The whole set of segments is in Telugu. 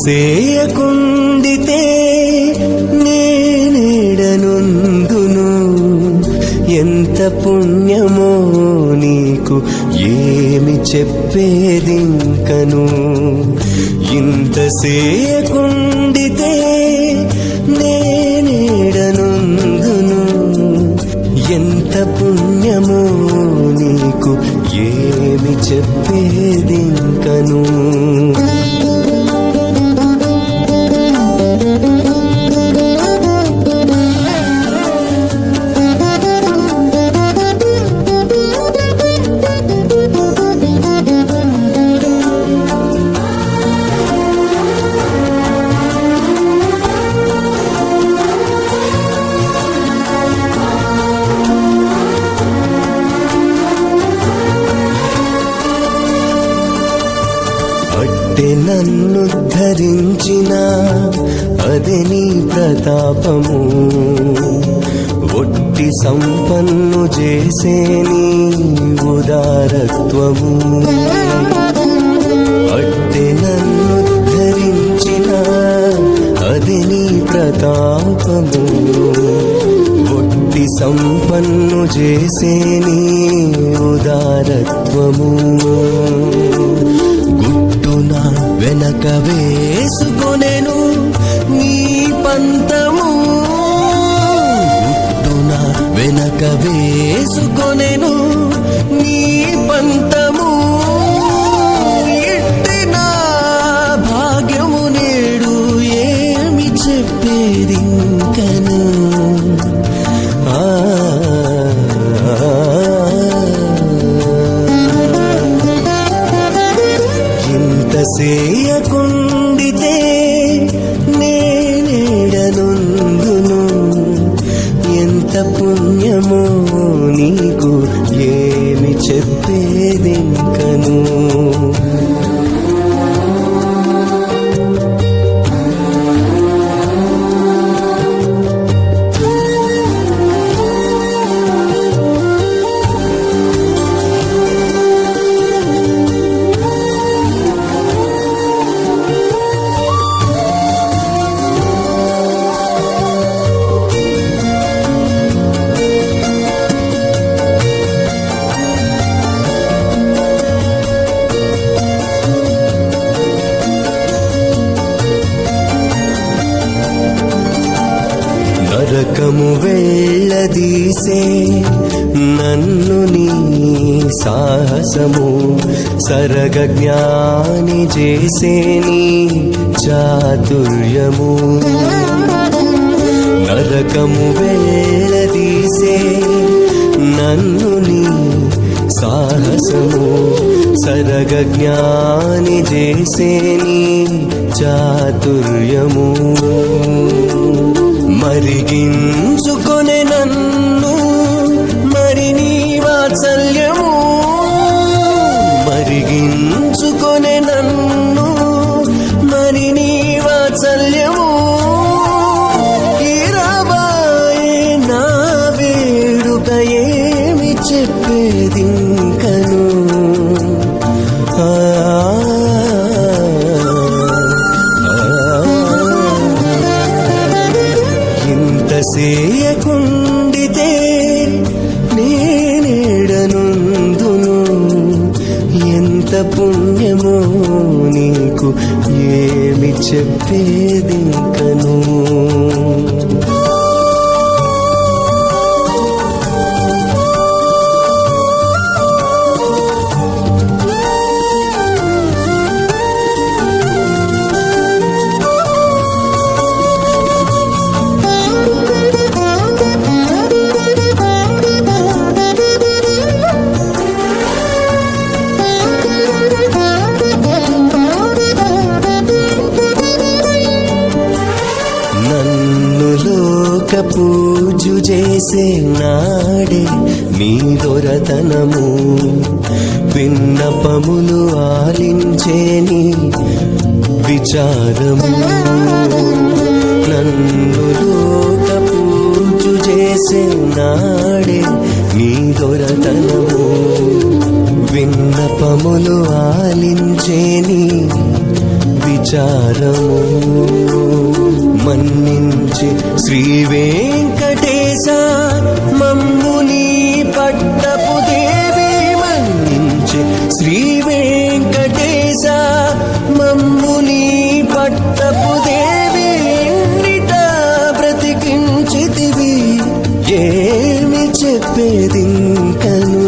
సేయకుండితే నేనేడనుందును, ఎంత పుణ్యమో నీకు ఏమి చెప్పేదింకను. ఇంత సేయకుండితే నేనేడనుందును, ఎంత పుణ్యమో నీకు ఏమి చెప్పేదింకను. నన్ను ధరించిన అదే నీ ప్రతాపము, ఒట్టి సంపన్ను చేసే నీ ఉదారత్వము. అట్టే నన్ను ధరించిన అదే నీ ప్రతాపము, ఒట్టి సంపన్ను చేసే నీ ఉదారత్వము. వెనక వేసుకొనెను నీ పంతము, గుట్టున వెనక వేసుకొనెను నీ పంతము. ఎట్టిన భాగ్యము నేడు ఏమి చెప్పేదింకను. సేయకుండితే నేనేడనుందును, ఎంత పుణ్యమో నీకు ఏమి చెప్పేదింకను. నరకము వెళ్ళదీసే నన్ను నీ సాహసము, సరగ జ్ఞాని చేసే నీ చాతుర్యము. నరకము వెళ్ళదీసే నన్ను నీ సాహసము, సరగ జ్ఞాని చేసే నీ చాతుర్యము. మరిగించుకొనే నన్ను మరి నీ వాత్సల్యము, మరిగించుకొనే నన్ను మరి నీ వాత్సల్యము. ఇరవాయే నా వేడుక ఏమి చెప్పేదింకను. సేయకుండితే నేనేడనుందును, ఎంత పుణ్యమో నీకు ఏమి చెప్పేదింకను. పూజు చేసే నాడే నీ దొరతనము, విన్నపములు ఆలించే నీ విచారము. నన్ను లోక పూజు చేసే నాడే నీ దొరతనము, విన్నపములు ఆలించే నీ విచారము మన్నించి శ్రీ వెంకటేశ మమ్ము నీ పట్టపు దేవి మన్నించి శ్రీ వెంకటేశ మమ్ము నీ పట్టపు దేవి ఎన్నిట బ్రతికించితివి ఏమి చెప్పేదింకను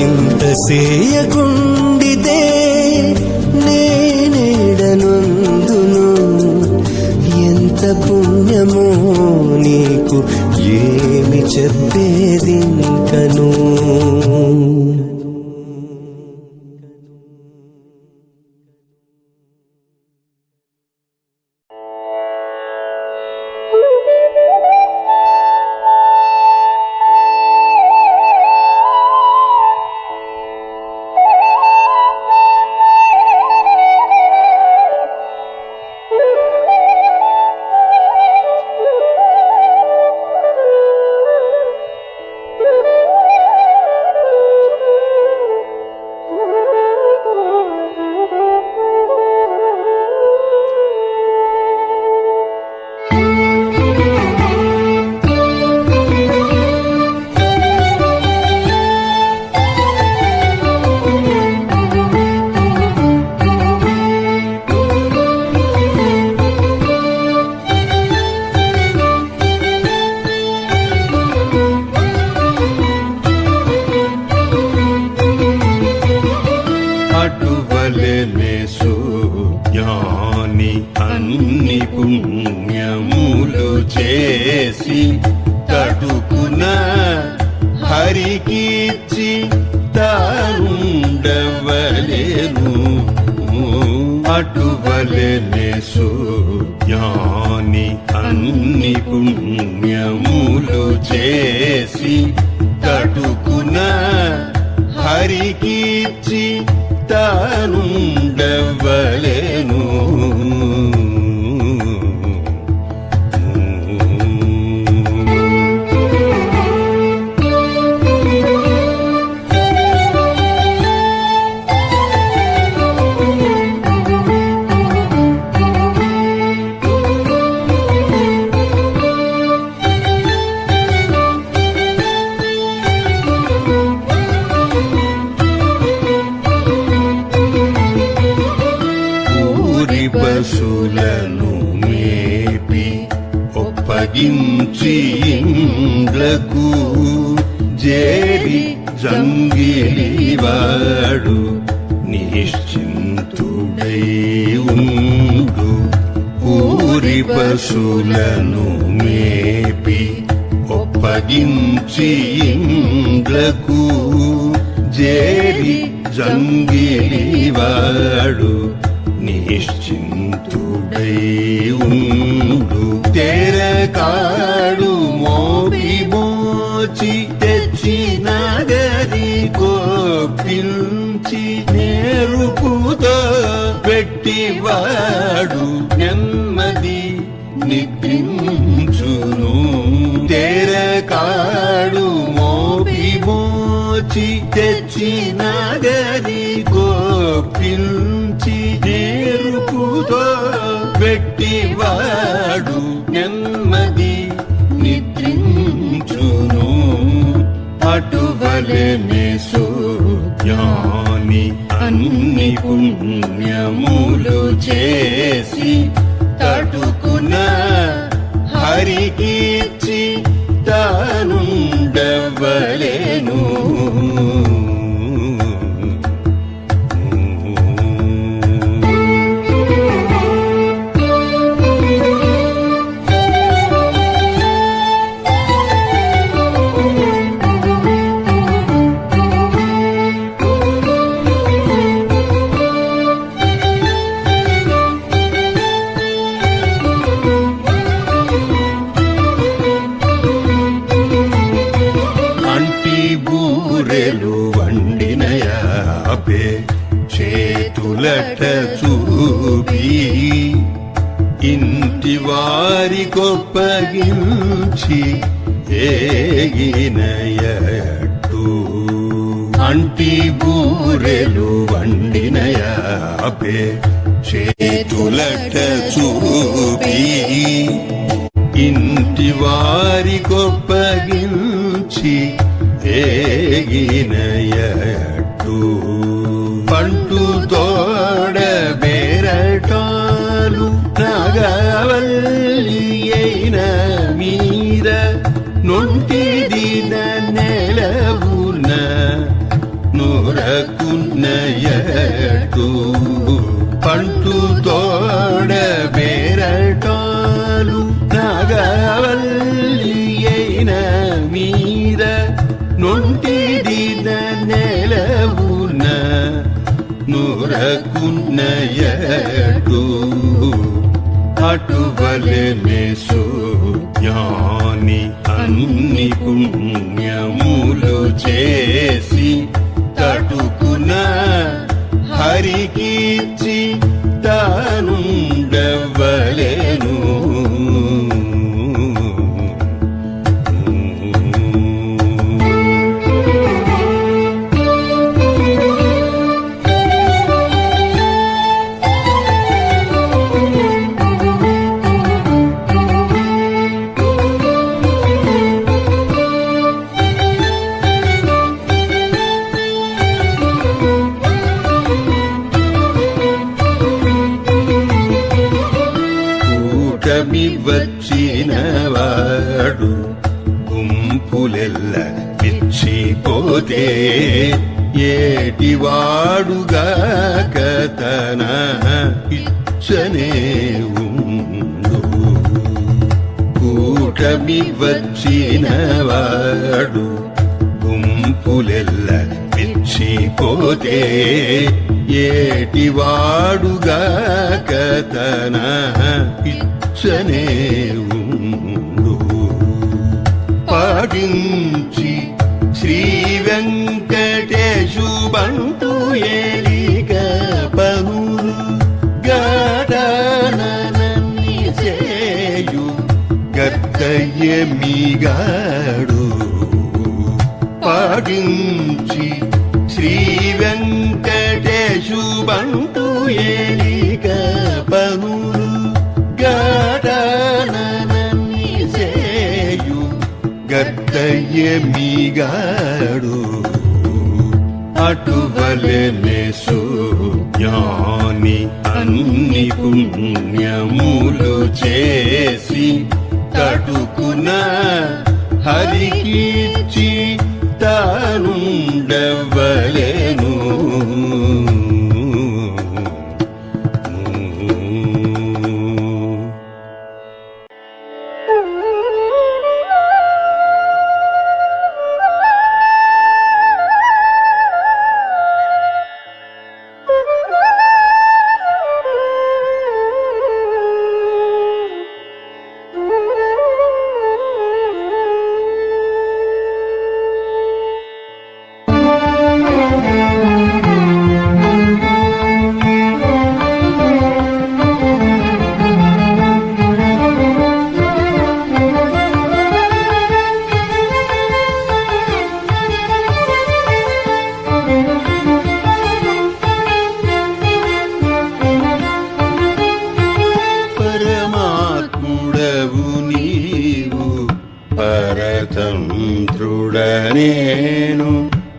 ఇంత సేయకుండితే నేనేడనందును ఎంత పుణ్యమో నీకు ఏమి చెప్పేదింకను జ్ఞాని అన్ని పుణ్యములు చేసి తడుకున హరికిచ్చి తారుండవలేను అటువలెనే జ్ఞాని అన్ని పుణ్యములు చేసి తడుకున హరికిచ్చి తానుండవలేను పశులను మేపి ఒప్పగించి ఇండ్లకు జేరి జంగిలివాడు నిశ్చింతుడై ఉండు ఊరి పశులను మేపి ఒప్పగించి ఇండ్లకు జేరి జంగిలివాడు నిశ్చింతుడై ఉండు తెరకాడు మోపి మోచి తెచ్చిన గది కోపించి నేరుపుతో పెట్టివాడు నెమ్మది నిద్రించును తెరకాడు మోపి మోచి తెచ్చిన గది కోపించి నేరుపుతో పెట్టివాడు నెమ్మది నిద్రించును అటువలెనే జ్ఞాని అన్ని పుణ్యములు చేసి తడుకున హరికిచ్చి తానుండవలేను బూరెలు వండినయాపే చేతులట చూపి ఇంటి వారి కొప్పగించి ఏగినయట్టు అంటి బూరెలు వండినయాపే చేతులట చూపి ఇంటి వారి గొప్పగించి ఏగినయట్టు పంటు తోడ బేరటాలు నాగవల్లి అయిన మీద నొంటి దిన నెలవున నూరకున్నయట్టు పంటు తోడ బేరటాలు నాగవల్లి అయిన మీద నొంటి దిన నెలవున నూరకున్నయట్టు అటువలెనే సుజ్ఞాని అన్ని పుణ్యములు చేసి తటుకున హరికిచ్చి తానుండవలెను వచ్చినవాడు గుంపులెల్ల పిచ్చిపోతే ఏటివాడుగాక తన ఇచ్చనే ఉండు కూటమి వచ్చినవాడు గుంపులెల్ల పిచ్చిపోతే ఏటివాడుగాక తన ఇచ్చనే ఉండు పాటించి శ్రీ వెంకటేశు బంటు ఏలిక పనులు గాడనన్ని చేయు గర్తయ్యమిగాడు పాటించి శ్రీ వెంకటేశు బంటు ఏలిక పనులు గాడనన్ని చేయు గర్తయ్యమిగాడు అటువలెనే సుజ్ఞాని అన్ని పుణ్యములు చేసి తటుకున హరికిచ్చి తానుండవలెను పరతంత్రుడనేను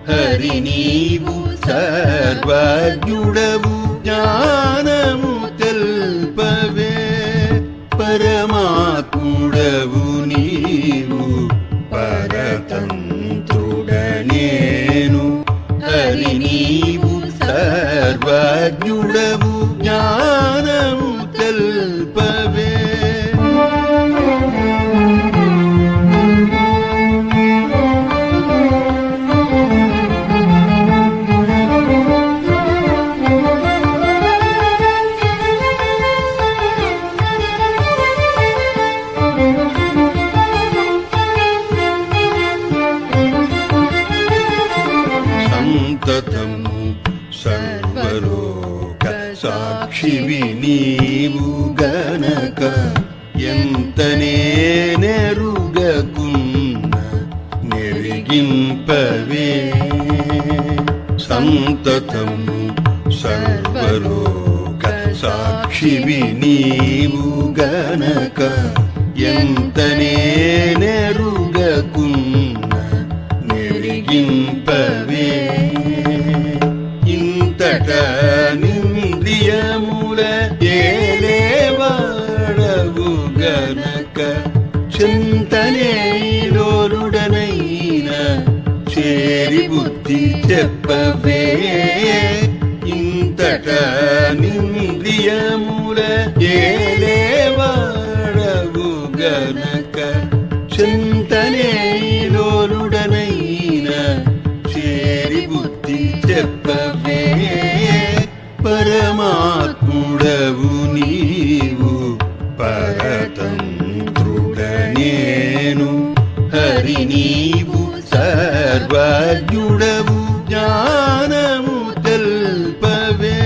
హరి నీవు సర్వజ్ఞుడవు జ్ఞానము తెల్పవే పరమాత్ముడవు నీవు పరతంత్రుడనేను హరి నీవు సర్వజ్ఞుడవు జ్ఞానము తెల్పవే సంతతము సర్వలోక సాక్షివి నీవు గనక ఎంతనే నెరుగకున్న వెలిగింపవే సంతతము సర్వలోక సాక్షివి నీవు గనక ఎంత నేనెరుగకున్న వెలిగింపవే ఇంతట నింద్రియముల ఏలేవాడవు గనక చింతనే లోలుడనైన చేరి బుద్ధి చెప్పవే ఇంతట నింద్రియముల ఏలేవాడవు గనక చింతనే లోలుడనైన చేరి బుద్ధి చెప్పవే పరమాత్ముడవు నీవు పరతంత్రుడనేను హరి నీవు సర్వజ్ఞుడవు జ్ఞానము తెల్పవే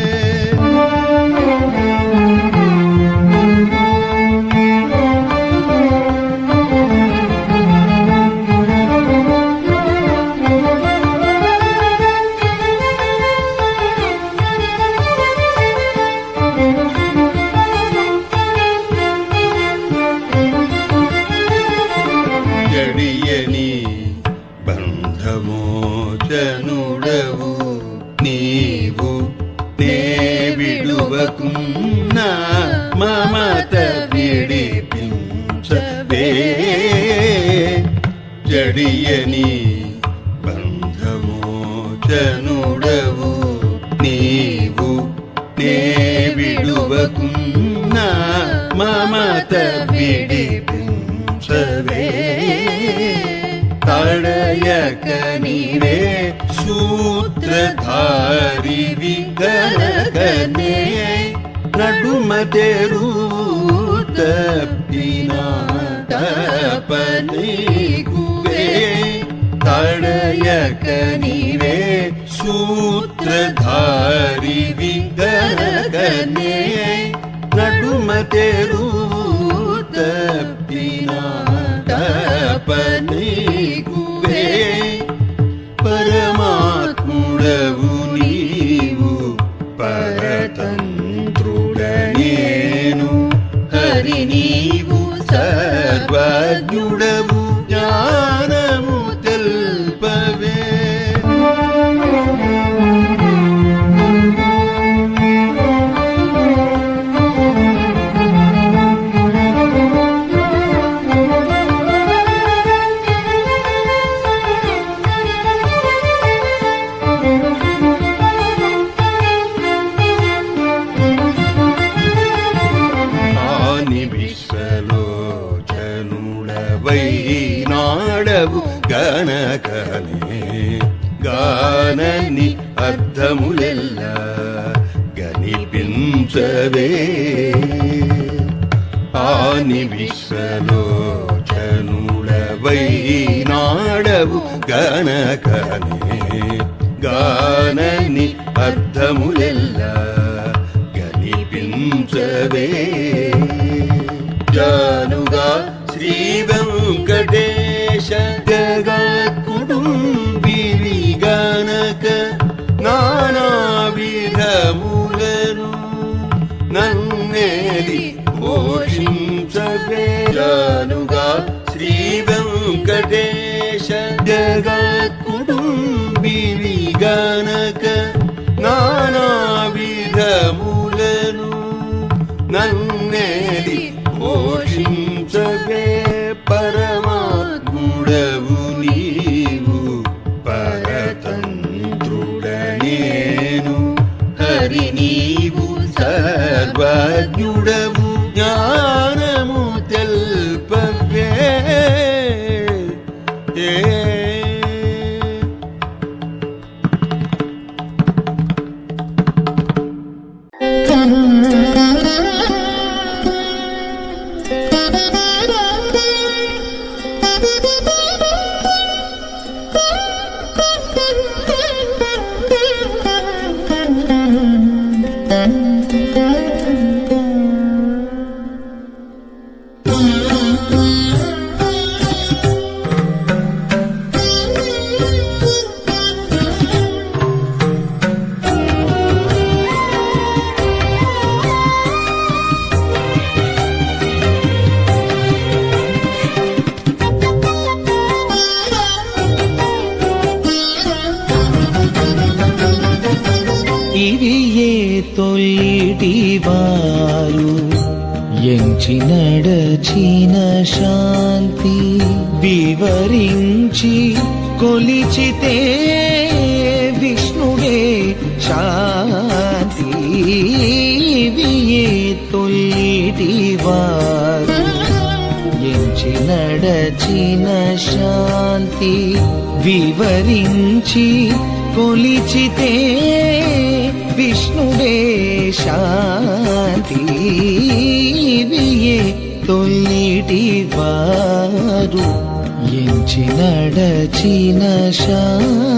జడియని బంధమోచనుడవు నీవు నే విడువకున్నా మమత విడిపించవే జడియని బంధమోచనుడవు నీవు నే విడువకున్నా మమత విడిపించవే తడయక నీవే సూత్రధారి విగరగనే నడుమ తెరు తప్పిన తపనీగువే తడయక నీవే సూత్రధారి విగరగనే నడుమ తెరు తప్పిన తపనీగువే పరమాత్ముడవు నీవు పరతంత్రుడనేను హరి నీవు సర్వజ్ఞుడవు జ్ఞానము తెల్పవే నాడవు గనకనే గానని అర్థములెల్లా గనిపించవే ఆని విశ్వలోచనుడవై నాడవు గనకనే గానని అర్థములెల్లా గనిపించవే జానుగా శ్రీ వెంకటేశ జగత్కుటుంబివి గనక నానా విధములను నన్నేలి పోషించవే జానుగా శ్రీ వెంకటేశ జగత్కుటుంబివి గనక నానా విధములను నన్నేలి పోషించవే పరమాత్ముడవు నీవు పరతంత్రుడనేను హరి నీవు సర్వజ్ఞుడవు జ్ఞానము తెల్పవే తొల్లిటివారు ఎంచి నడచిన శాంతి వివరించి కొలిచితే విష్ణువే శాంతి వియే తొల్లిటివారు ఎంచి నడచిన శాంతి వివరించి కొలిచితే విష్ణువే శాంతి వియే తొల్లిటివారు ఎంచి నడచిన శాంతి.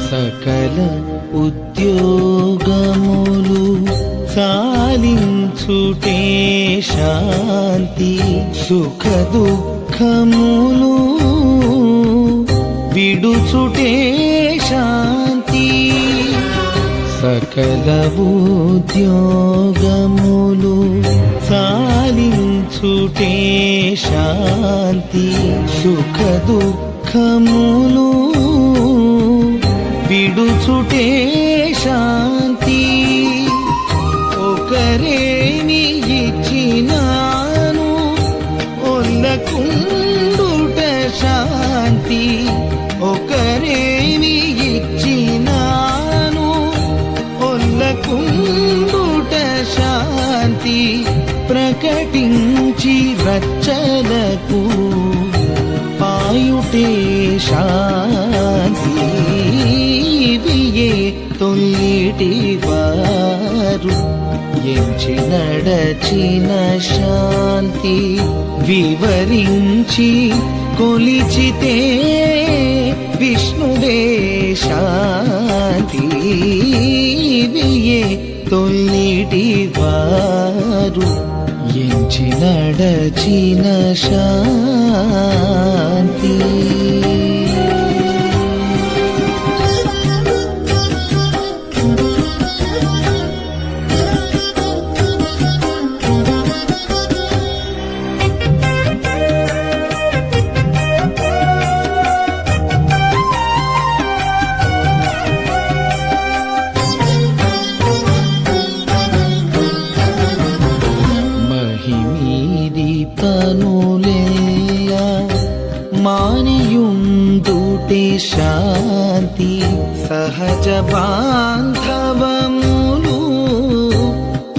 సకల ఉద్యోగములు సాలించుటే శాంతి సుఖ దుఃఖములు విడుచుటే శాంతి సకల ఉద్యోగములు సాలించుటే శాంతి సుఖ దుఃఖములు విడుచుటే శాంతి ఒకరేమి ఇచ్చినాను ఒల్లకుండుట శాంతి ఒకరేమి ఇచ్చినాను ఒల్లకుండుట శాంతి ప్రకటించి రచ్చలకు పాయుటే శాంతి వియే తొల్లిటివారు ఎంచి నడచిన శాంతి వివరించి కొలిచితే విష్ణువే శాంతి వియే తొల్లిటివారు ఎంచి నడచిన శాంతి. మహిమీది పనులేయ మానియుందుటే శాంతి సహజ బాంధవములు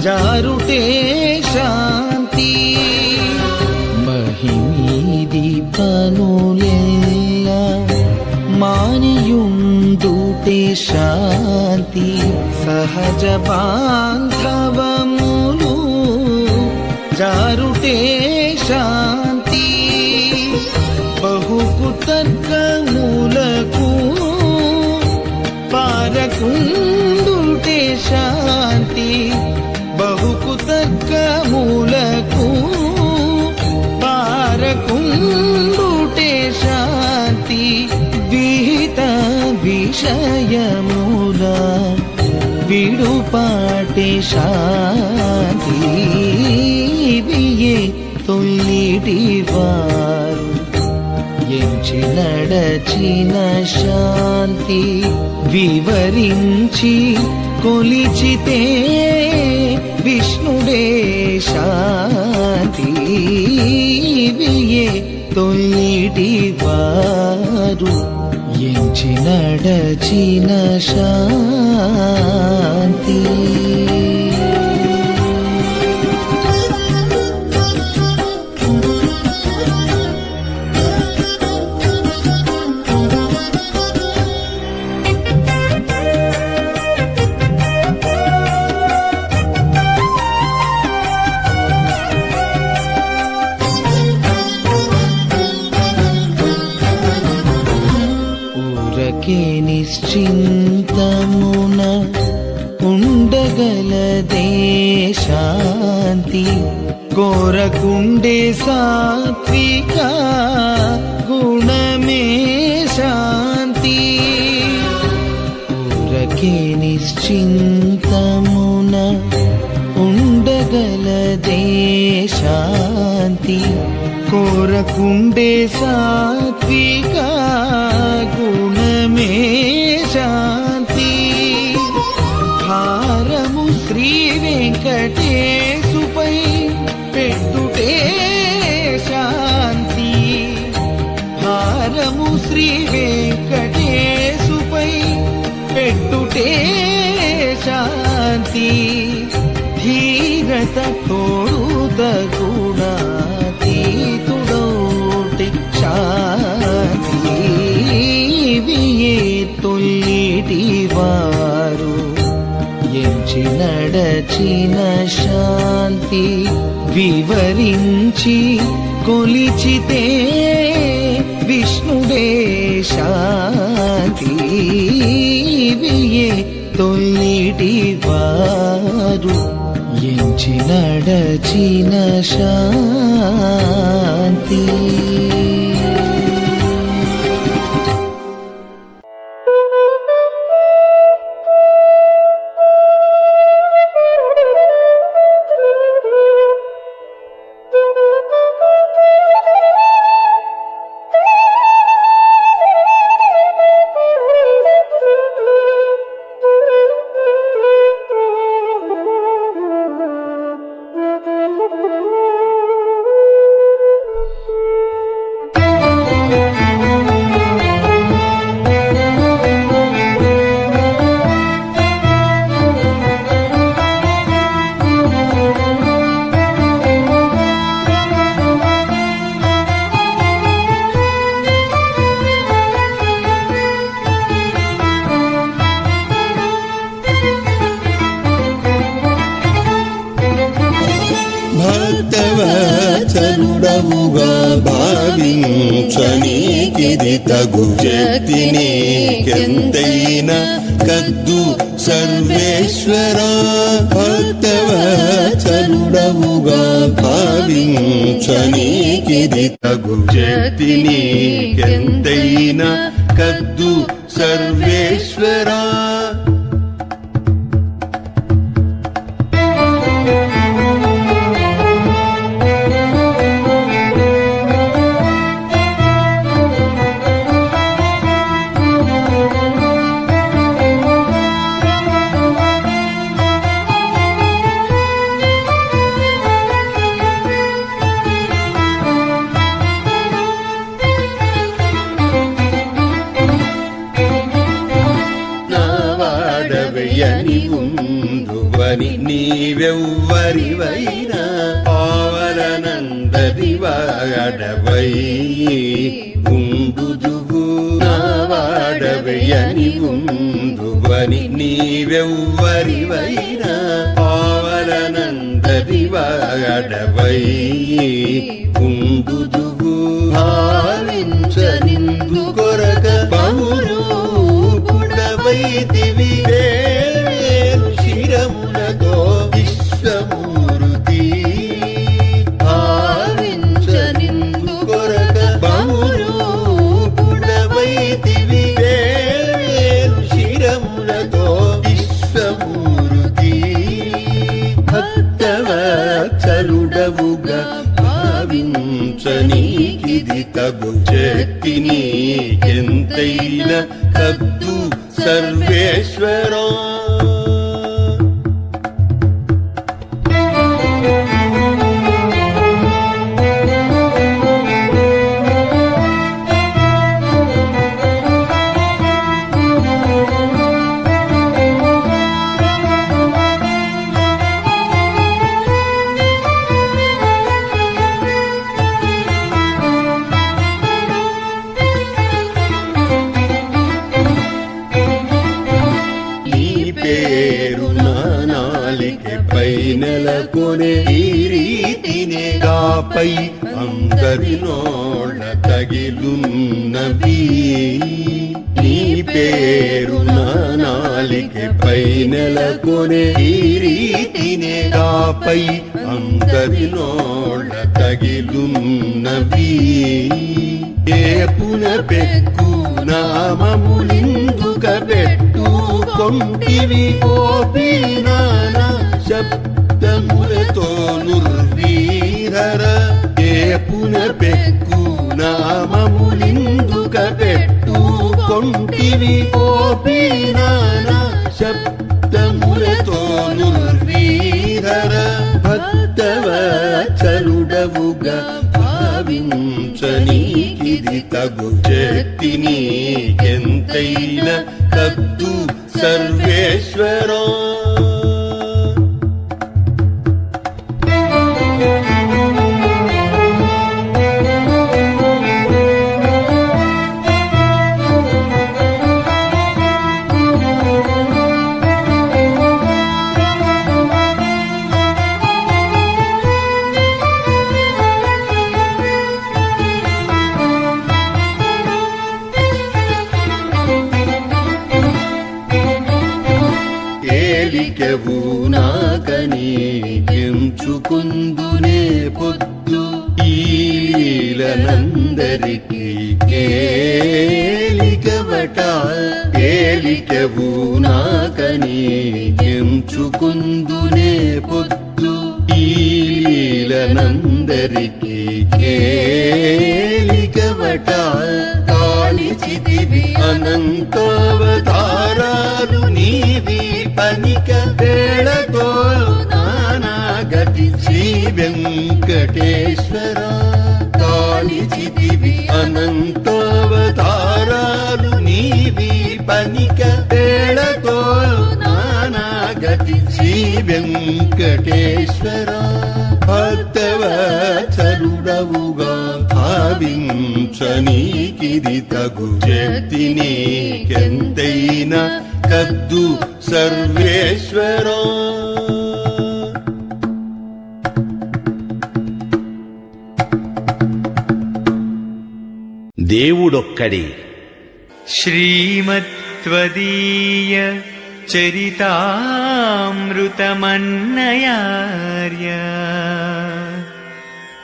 జారుటే శాంతి మహిమీది పనులేయ మానియుందుటే శాంతి సహజ బాంధవములు జారుటే శాంతి బహుకుతర్కములకు పారకుండుటే శాంతి బహుకుతర్కములకు పారకుండుటే శాంతి విహిత విషయముల విడుపాటే శాంతి వియే తొల్లిటివారు ఎంచి నడచిన శాంతి వివరించి కొలిచితే విష్ణువే శాంతి వియే తొల్లిటివారు ఎంచి నడచిన శాంతి. ఊరకే నిశ్చింతమున ఉండగలదే శాంతి కోరకుండే సాత్విక గుణమే శాంతి ఊరకే నిశ్చింతమున ఉండగలదే శాంతి కోరకుండే సాత్విక గుణమే శాంతి భారము శ్రీ వెంకటేశుపై పెట్టుటే శాంతి భారము శ్రీ వెంకటేశుపై పెట్టుటే శాంతి ధీరత తోడుత గుణాతీతుడోటి శాంతి వియే తొల్లిటి వారు ఎంచి నడచిన శాంతి వివరించి కొలిచితే విష్ణుడే శాంతి వియే తొల్లిటి వారు ఎంచి నడచిన శాంతి భక్తవత్సలుడవుగా భావించనీకిది తగు శక్తి నీకెంతైనా కద్దు సర్వేశ్వర భక్తవత్సలుడవుగా భావించనీకిది తగు శక్తి నీకెంతైనా కద్దు సర్వేశ్వర వాడవయ్యని ఉందువని నీవెవ్వరివైనా పావలనందరి వాడవై ఉండుదువు నా వాడవయ్యని ఉందువని నీవెవ్వరివైనా పావలనందరి వాడవై ఉండుదువు భావించనిందు కొరక బహురు వైదివి వేలు శిరములతో విశ్వమూర్తి భావించనిందు కొరక బహురూపుడవైదివి వేలు శిరములతో విశ్వమూర్తి భక్తవత్సలుడవుగా భావించనీకిది తగు శక్తి నీకెంతైనా కద్దు సర్వేశ్వరా నెలకొనే ఈ రీతినే కాపై అందరి నోళ్ళ తగిలున్నవి నీ పేరు నా నాలిక బాలికపై నెలకొనే ఈ రీతినే నాపై అందరినోళ్ళ తగిలున్నవి ఏపున పెక్కు నామములిందుక పెట్టు కొంటివి కోపినాన శబ్దములతో నుర్వీరర ఏపున పెక్కు నామములిందుక పెట్టు కొంటివి కోపినాన శబ్దములతో నుర్వీరర భక్తవత్సలుడవుగా భావించనీకిది తగు శక్తి నీకెంతైనా కద్దు సర్వేశ్వరా ఏలికెవు నాకని ఎంచుకుందునే పొద్దు ఈలనందరికీ ఏలికవట ఏలికెవు నాకని ఎంచుకుందునే పొద్దు ఈలనందరికీ ఏలికవట కాలిచితివి అనంతావతారాలు నీవి పనిక వేళతో నానాగతి శ్రీ వెంకటేశ్వర కాలిచితివి అనంతావతారాలు నీవి పనిక వేళతో నానాగతి శ్రీ వెంకటేశ్వర భక్తవత్సలుడవుగా భావించనీకిది తగు శక్తి నీకెంతైనా కద్దు సర్వేశ్వరా దేవుడొక్కడే. శ్రీమత్వదీయ చరితామృతమన్నయార్య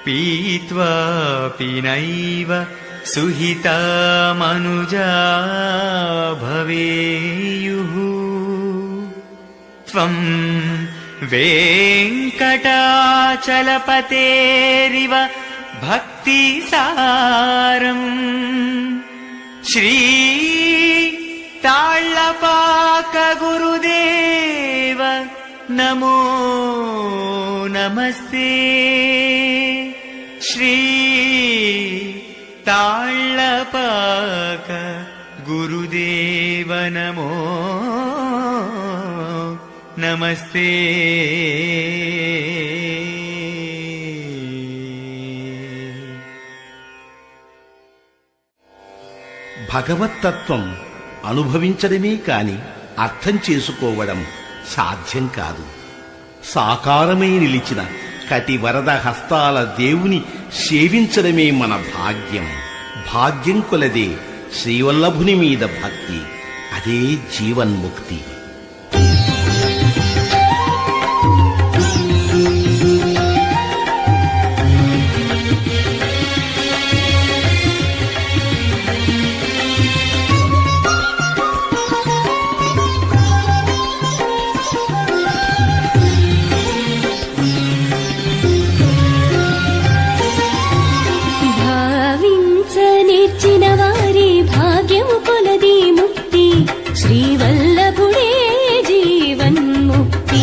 పీత్వాపి నైవ సుహితా మనుజా భవేయుః త్వం వెంకటాచలపతేరివ భక్తిసారం శ్రీ తాళ్లపాక గురుదేవ నమో నమస్తే శ్రీ తాళ్లపాక గురుదేవ నమో నమస్తే. భగవత్తత్వం అనుభవించడమే కాని అర్థం చేసుకోవడం సాధ్యం కాదు. సాకారమై నిలిచిన కటివరద హస్తాల దేవుని సేవించడమే మన భాగ్యం. భాగ్యం కొలదే శ్రీవల్లభుని మీద భక్తి, అదే జీవన్ముక్తి. భావించనిచ్చిన వారి భాగ్యము కొలది ముక్తి శ్రీవల్లభుడే జీవన్ముక్తి.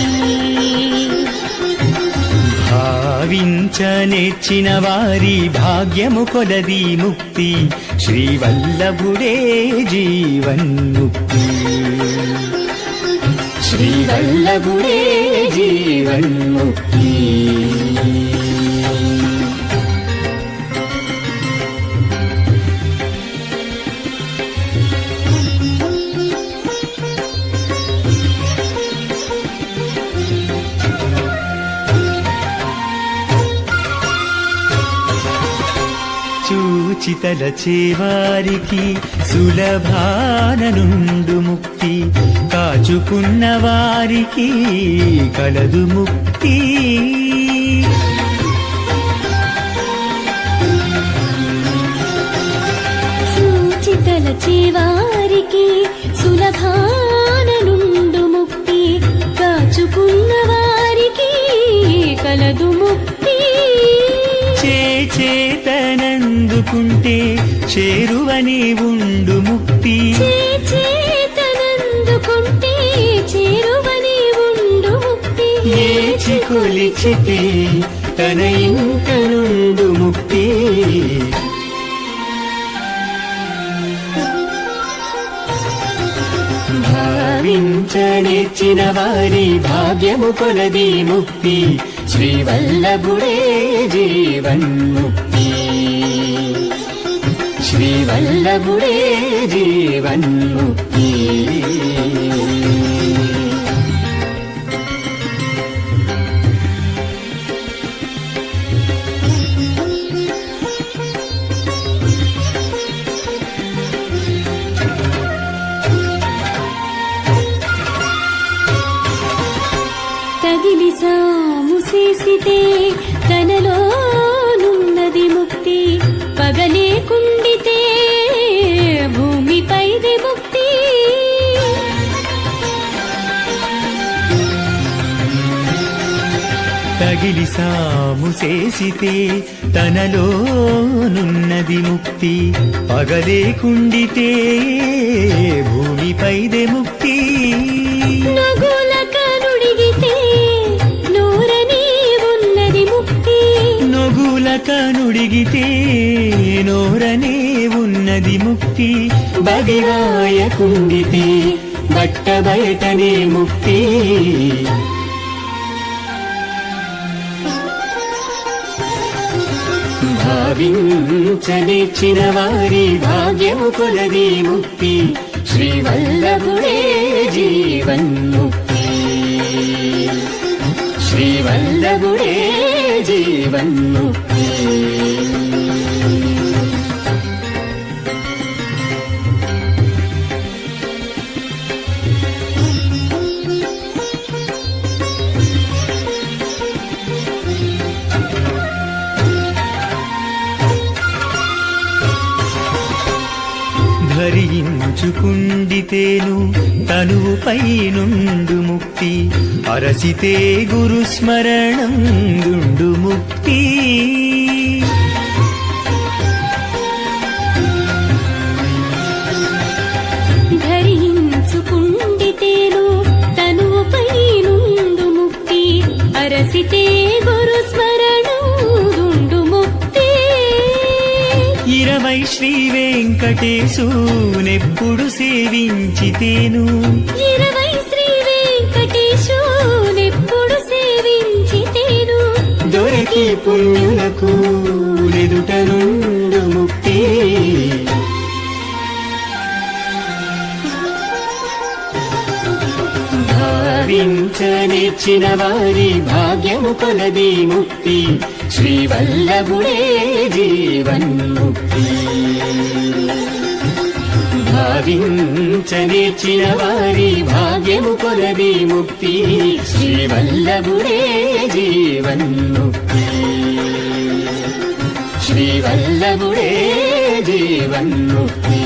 భావించనిచ్చిన వారి భాగ్యము కొలది ముక్తి శ్రీవల్లభుడే జీవన్ముక్తి. శ్రీవల్లభుడే జీవన్ముక్తి. చూచి తలచేవారికి సులభాన నుండు ముక్తి కాచుకున్న వారికి కలదు ముక్తి తలచేవారికి సులభాన నుండు ముక్తి కాచుకున్న వారికి కలదు ముక్తి చేతనందుకుంటే చేరువని ఉండు ముక్తి చేతనందుకుంటే చేరువని ఉండు ముక్తి ఏచి కొలిచితే తన ఇంట నుండు ముక్తి భావించనిచ్చిన వారి భాగ్యము కొలది ముక్తి శ్రీవల్లభుడే జీవన్ముక్తి శ్రీవల్లభుడే జీవన్ముక్తి తగిలి సాము చేసితే తనలోనున్నది ముక్తి పగలేకుండితే భూమిపైది ముక్తి తగిలి సాము చేసితే తనలోనున్నది ముక్తి పగలేకుండితే భూమిపైదే ముక్తి నగుల కనుడిగితే నూరనే ఉన్నది ముక్తి నొగుల కనుడిగితే నోరనే ఉన్నది ముక్తి బగివాయకుండితే బట్ట బయటనే ముక్తి భావించనిచ్చిన వారి భాగ్యము కొలది ముక్తి శ్రీవల్లభుడే జీవన్ముక్తి శ్రీవల్లభుడే జీవన్ముక్తి ధరించుకుండితేను తనువుపై నుండు ముక్తి అరసితే గురు స్మరణం దుండు ముక్తి ధరించుకుండితేను తనువుపై నుండు ముక్తి అరసితే గురు స్మరణం దుండు ముక్తి 20 శ్రీ వెంకటేశునెప్పుడు సేవించితేను 20 శ్రీ వెంకటేశునెప్పుడు సేవించితేను దొరికి పుణ్యులకు ఎదుట నుండు ముక్తి భావించనిచ్చిన వారి భాగ్యము కొలది ముక్తి శ్రీవల్లభుడే జీవన్ముక్తి భావించనిచ్చిన వారి భాగ్యము కొలది ముక్తి శ్రీవల్లభుడే జీవన్ముక్తి శ్రీవల్లభుడే జీవన్ముక్తి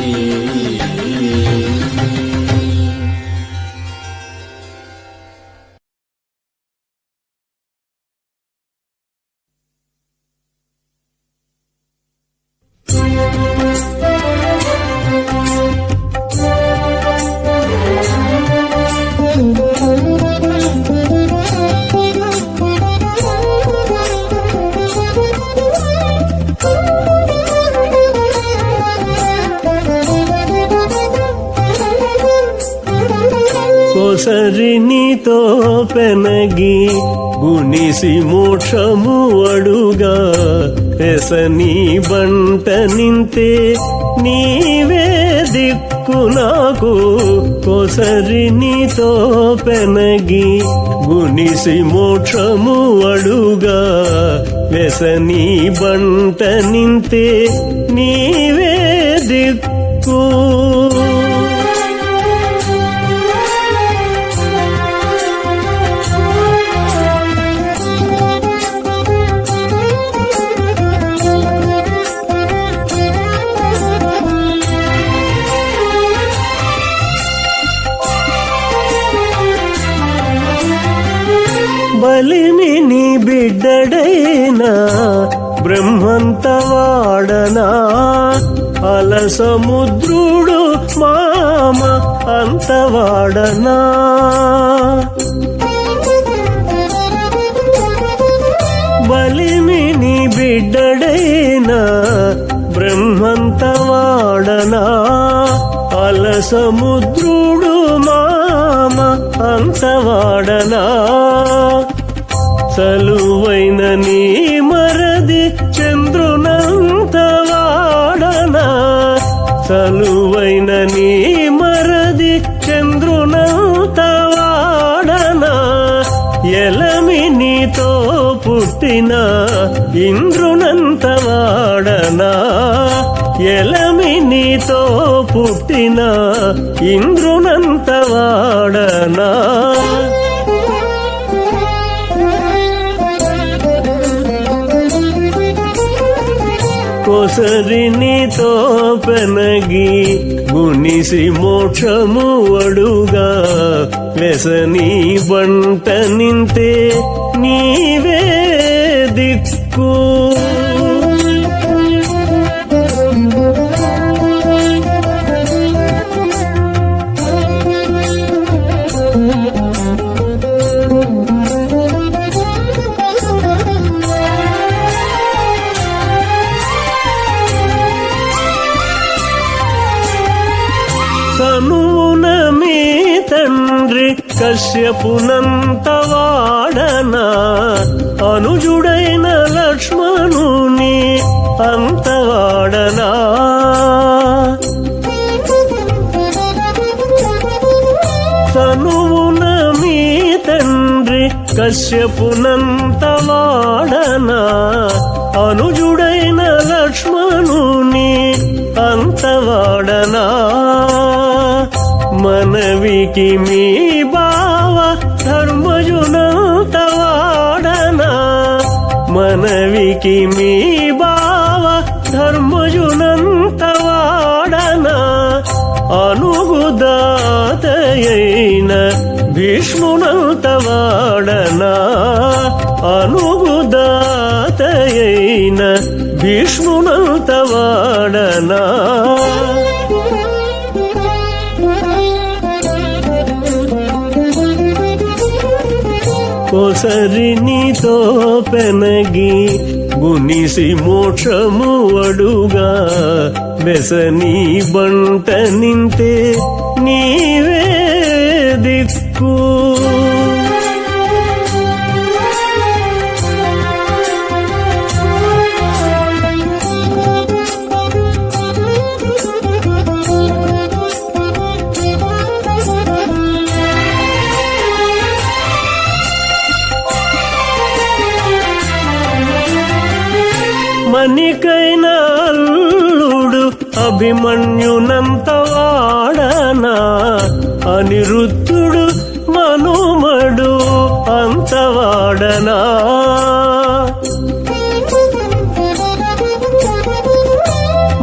కొసరినితో పెనగి గుణిసి మోక్షము అడుగా ఎసని బంట నింతే నీవే దిక్కు నాకు కొసరినితో పెనగి గుణిసి మోక్షము అడుగా వెసని బంట నింతే నీవే దిక్కు బలిమి నీ బిడ్డడైనా బ్రహ్మంత వాడనా అల సముద్రుడు మామ అంత వాడనా బలిమి నీ బిడ్డడైనా బ్రహ్మంత వాడనా అల సముద్రుడు మామ అంత వాడనా చలువైన నీ మరది చంద్రునంత వాడనా చలువైన నీ మరది చంద్రునంత వాడనా ఎలమి నీతో పుట్టిన ఇంద్రునంత వాడనా ఎలమి నీతో పుట్టిన ఇంద్రునంత వాడనా కొసరి నీతో పెనగి గుణిసి మోక్షము అడుగా వెసని బంట నింతే నీవే దిక్కు సనువున మీ తండ్రి కశ్యపునంత వాడనా అనుజుడైన లక్ష్మణుని అంత వాడనా సనువున మీ తండ్రి కశ్యపునంత వాడనా అనుజుడైన లక్ష్మణుని అంత వాడనా మనవికి మీ బావ ధర్మజునంత వాడనా మనవికి మీ బావ ధర్మజునంత వాడనా అనుగుదాతయైన భీష్మునంత వాడనా అనుగుదాతయైన భీష్మునంత వాడనా కొసరి నీతో పెనగి గుణిసి మోక్షము అడుగా వెసని బంట నింతే నీవే దిక్కు మణికైన అల్లుడు అభిమన్యునంత వాడనా అనిరుద్ధుడు మనుమడు అంత వాడనా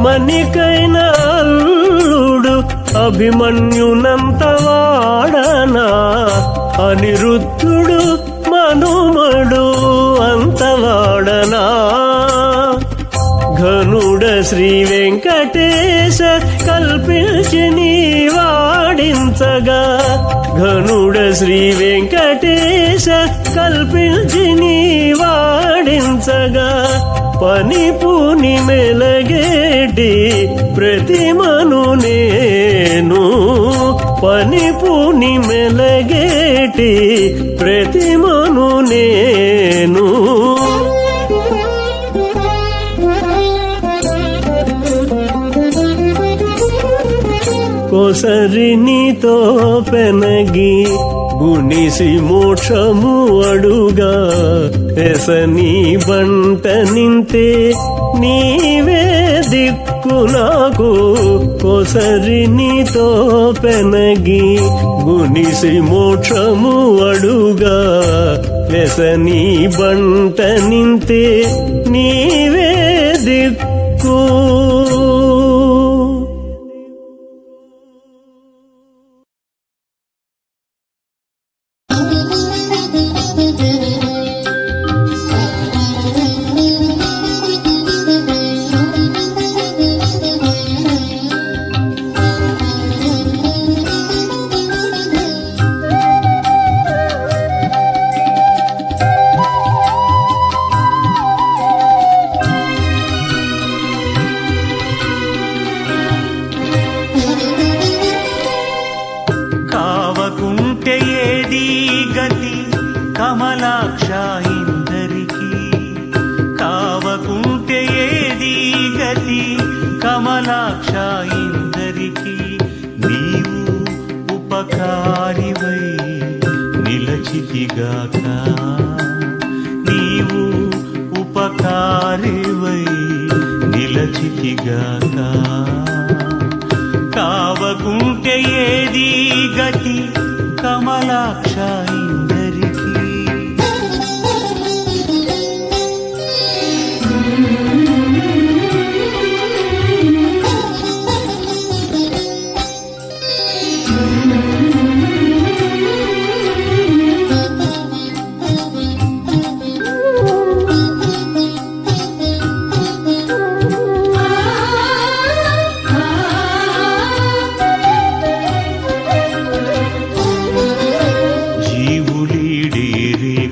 మణికైన అల్లుడు అభిమన్యునంత వాడనా అనిరుద్ధుడు మనుమడు అంత వాడనా ఘనుడ శ్రీ వెంకటేశ కల్పించి నీ వాడించగా ఘనుడ శ్రీ వెంకటేశ కల్పించి నీ వాడించగా పని పూని మెలగేటి ప్రతిమను నేను పని పూని మెలగేటి ప్రతిమను నేను కొసరి నీతో పెనగి గుణిసి మోక్షము అడుగా ఎసని బంట నింతే నీవే దిక్కు నాకు కొసరి నీతో పెనగి గునిసి మోక్షము అడుగా వెసని బంట నింతే నీవే దిక్కు కావకుంటే ఏది గతి కమలాక్ష ఇందరికి కావకుంటే ఏది గతి కమలాక్ష ఇందరికి నీవు ఉపకారివై నిలచితిగాక నీవు ఉపకారివై నిలచితిగాక కావకుంటే ఏది గతి కమలాక్ష ఇందరికి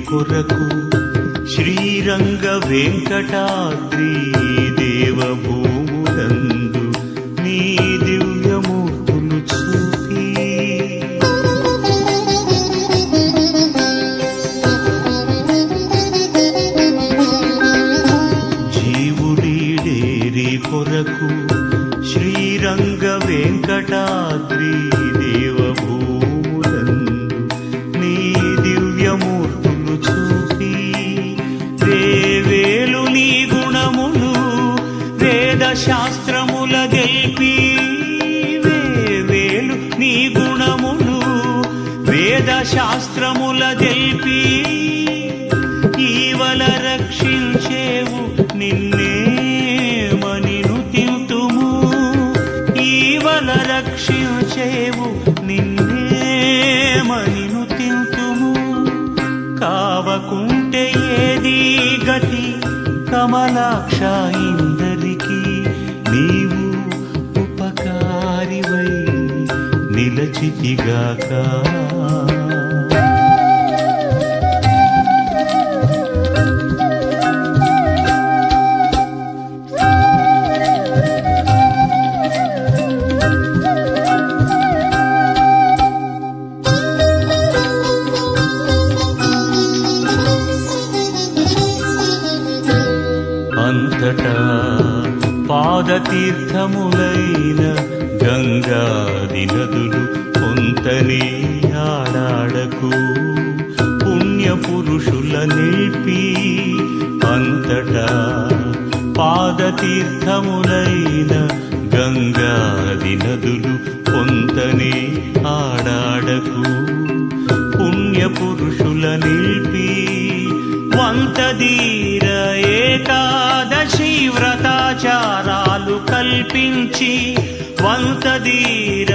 కొరకు శ్రీరంగ వెంకటాద్రి దేవభూములందు నీ దివ్యమూర్తులు చూపి జీవులీడేరి కొరకు శ్రీరంగ వెంకటాద్రి దేవభూములందు నీ దివ్యమూర్తులు చూపి వేవేలు నీ గుణములు వేద శాస్త్రముల గెల్పి వేవేలు నీ గుణములు వేద శాస్త్రముల గెల్పి ఈవల రక్షించేవు నిన్నే మనిను తింతుము ఈవల రక్షించేవు నిన్నే మనిను తింతుము కావకుంటే ఏది గతి కమలాక్ష ఇందరికి నీవు ఉపకారివై నిలచితిగాక అంతటా పాదతీర్థములైన గంగాది నదులు పొంతనే ఆడాడకు పుణ్యపురుషుల నిలిపి అంతటా పాదతీర్థములైన గంగాది నదులు పొంతనే ఆడాడకు పుణ్యపురుషుల నిలిపి వంతదీర ఏకాదశి వ్రతాచారాలు కల్పించి వంతదీర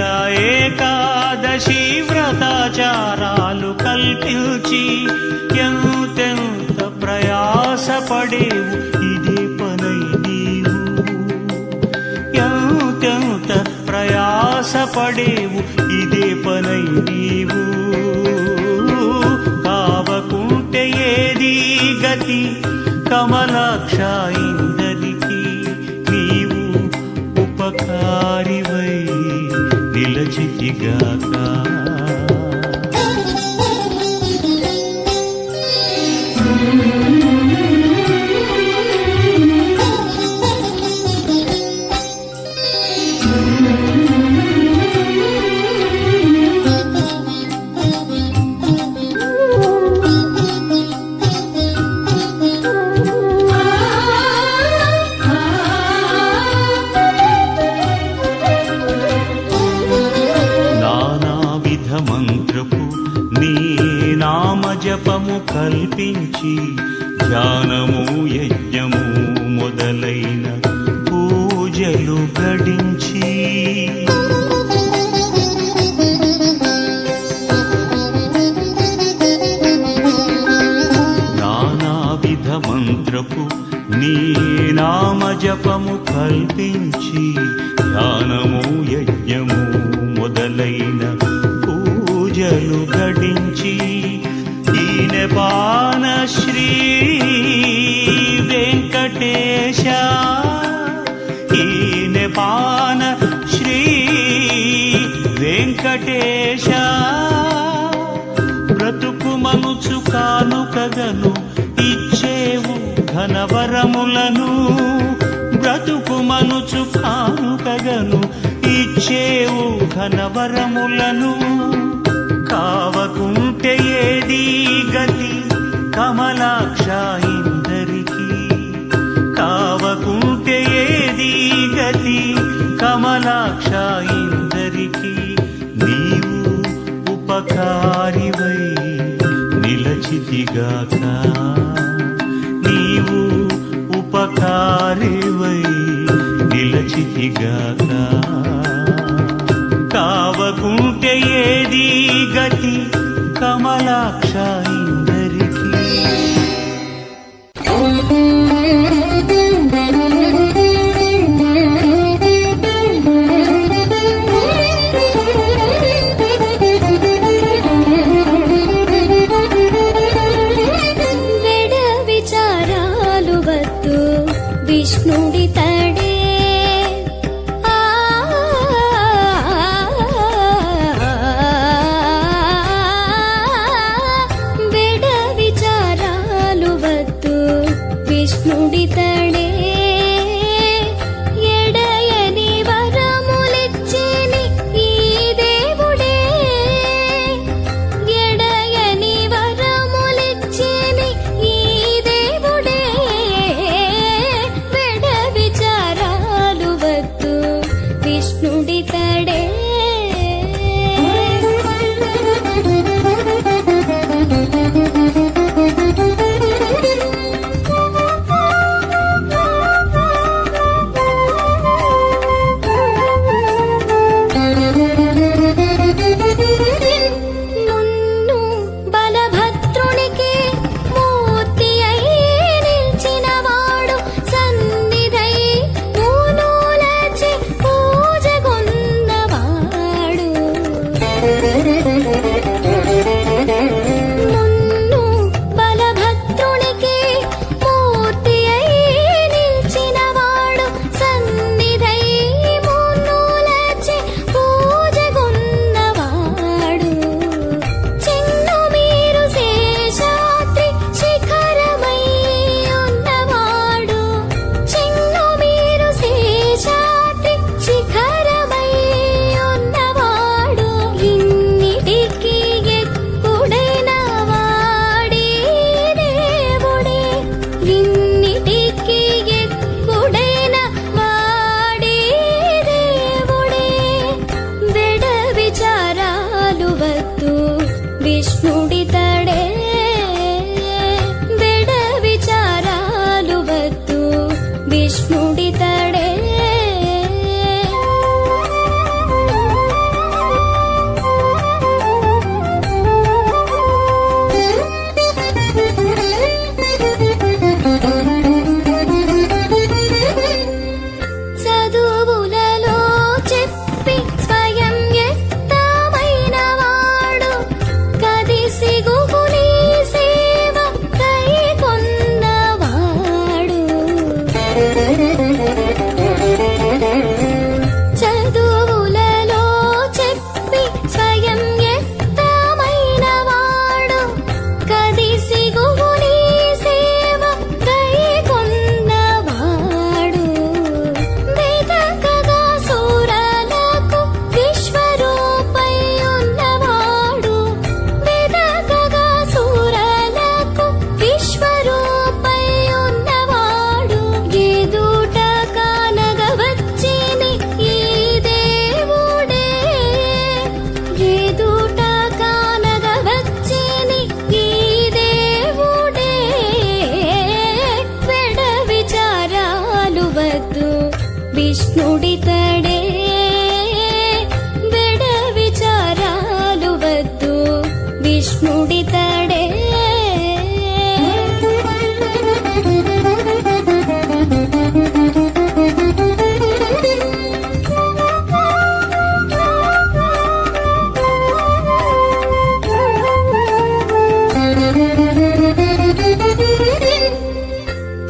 ఏకాదశి వ్రతాచారాలు కల్పించి ఎంతెంత ప్రయాసపడేవు ఇదే పనై నీవు ఎంతెంత ప్రయాసపడేవు ఇదే పనై నీవు కావకుంటే ఏది గతి కమలాక్ష ఇందరికి నీవు ఉపకారివై నిలచితిగాక జపము కల్పించి ధ్యానము యజ్ఞము మొదలైన పూజలు గడించి నానావిధ మంత్రపు నీ నామ జపము కల్పించి ధ్యానము యజ్ఞము మొదలైన పూజలు గడించి ఈయన పాన శ్రీ వెంకటేశ ఈయన పాన శ్రీ వెంకటేశ బ్రతుకు మనుచు కానుకగను ఇచ్చేవు ఘనవరములను బ్రతుకు మనుచు కానుకగను ఇచ్చేవు ఘనవరములను కావకుంటే ఏది గతి కమలాక్ష ఇందరికి కావకుంటే ఏది గతి కమలాక్ష ఇందరికి నీవు ఉపకారివై నిలచితిగాక నీవు ఉపకారివై నిలచితిగాక కావకుంటే ఏది గతి కమలాక్ష ఇందరికి వెడ విచారాలు వద్దు విష్ణుడి తడే విష్ణుడితడే బెడ విచారాలు వద్దు విష్ణుడితడే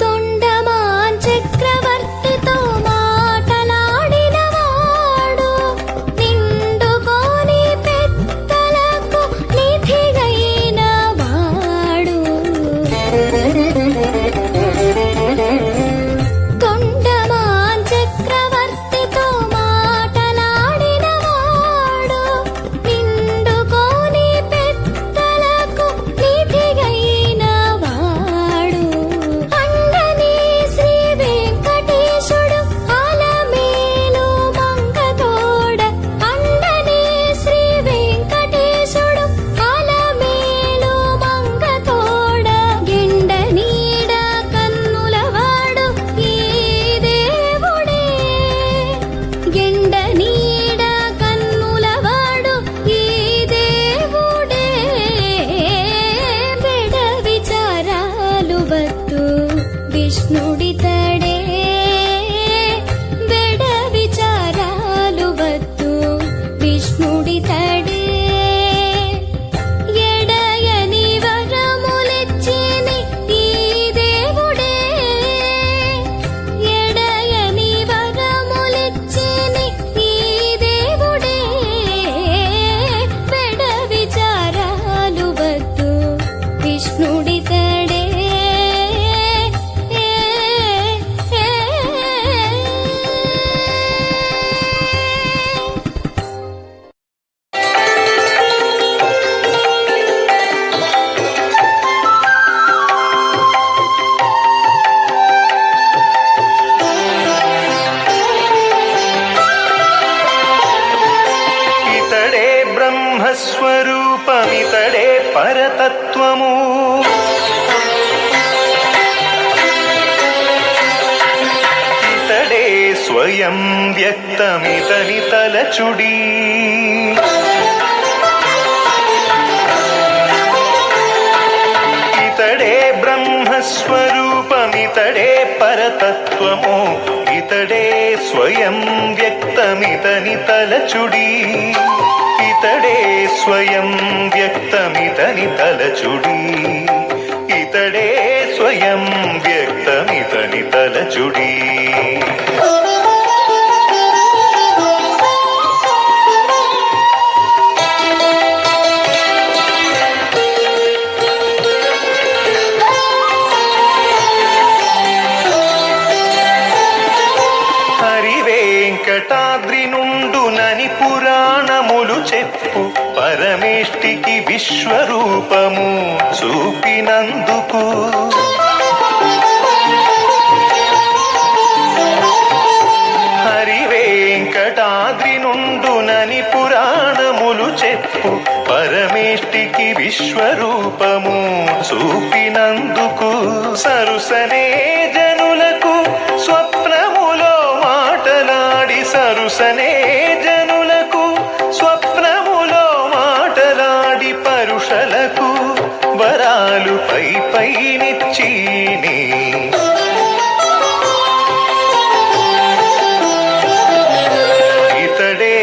తొండమాన్ చక్రవర్తితో మాటలాడినవాడు నిండుకొని పెద్దలకు నిధిగైన వాడు తొండమాన్ చక్రవర్తితో మాటలాడినవాడు నిండుకొని పెద్దలకు నిధిగైన వాడు అండని శ్రీ వెంకటేశుడు అలమేలు మంగతోడ అండని శ్రీ వెంకటేశుడు అలమేలు మంగతోడ గిండ నీడ కన్నులవాడు ఈ దేవుడే గిండ నీడ కన్నులవాడు ఈ దేవుడే బెడ విచారాలు వద్దు విష్ణుడితడే బెడ విచారాలు వద్దు విష్ణుడితడే ఎడయని వరములిచ్చిని ఈ దేవుడే ఎడయని వరములిచ్చిని ఈ దేవుడే బెడ విచారాలు వద్దు విష్ణుడితడే ఇతడే బ్రహ్మస్వరూపమితడే పరతత్వము ఇతడే స్వయం వ్యక్తమితని తలచుడి ఇతడే బ్రహ్మస్వరూపమితడే పరతత్వము ఇతడే స్వయం వ్యక్తమితని తలచుడి ఇతడే స్వయం వ్యక్తమితని తలచుడి ఇతడే స్వయం వ్యక్తమితని తలచుడి హరి వెంకటాద్రి నుండునని పురాణములు చెప్పు పరమేష్టికి విశ్వరూపము చూపినందుకు హరి వెంకటాద్రి నుండునని పురాణములు చెప్పు పరమేష్టికి విశ్వరూపము చూపినందుకు సరుసనే జనులకు స్వప్నములో మాటలాడి సరుసనే జనులకు స్వప్నములో మాటలాడి పరుషలకు వరాలు పై పైనిచ్చిని ఇతడే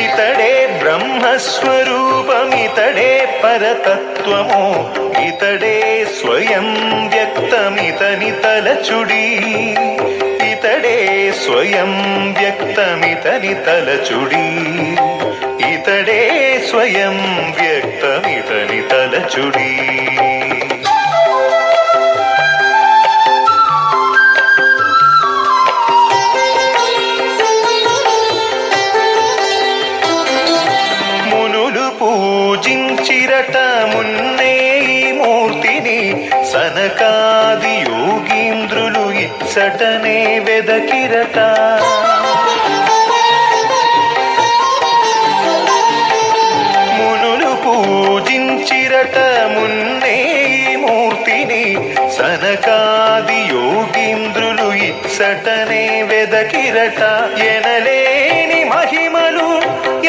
ఇతడే బ్రహ్మస్వరూపమితడే పరతత్వము ఇతడే స్వయం వ్యక్తమితని తలచుడి ఇతడే స్వయం వ్యక్తమితని తలచుడి ఇతడే స్వయం వ్యక్తమితని తలచుడి మునులు పూజించిరట మున్నే ఈ మూర్తిని సనకాది యోగీంద్రులు ఇచ్చటనే వెదకిరట మునులు పూజించిరట మున్నే ఈ మూర్తిని సనకా సనకాది యోగీంద్రులు ఇచ్చటనే వెదకిరట ఎనలేని మహిమలు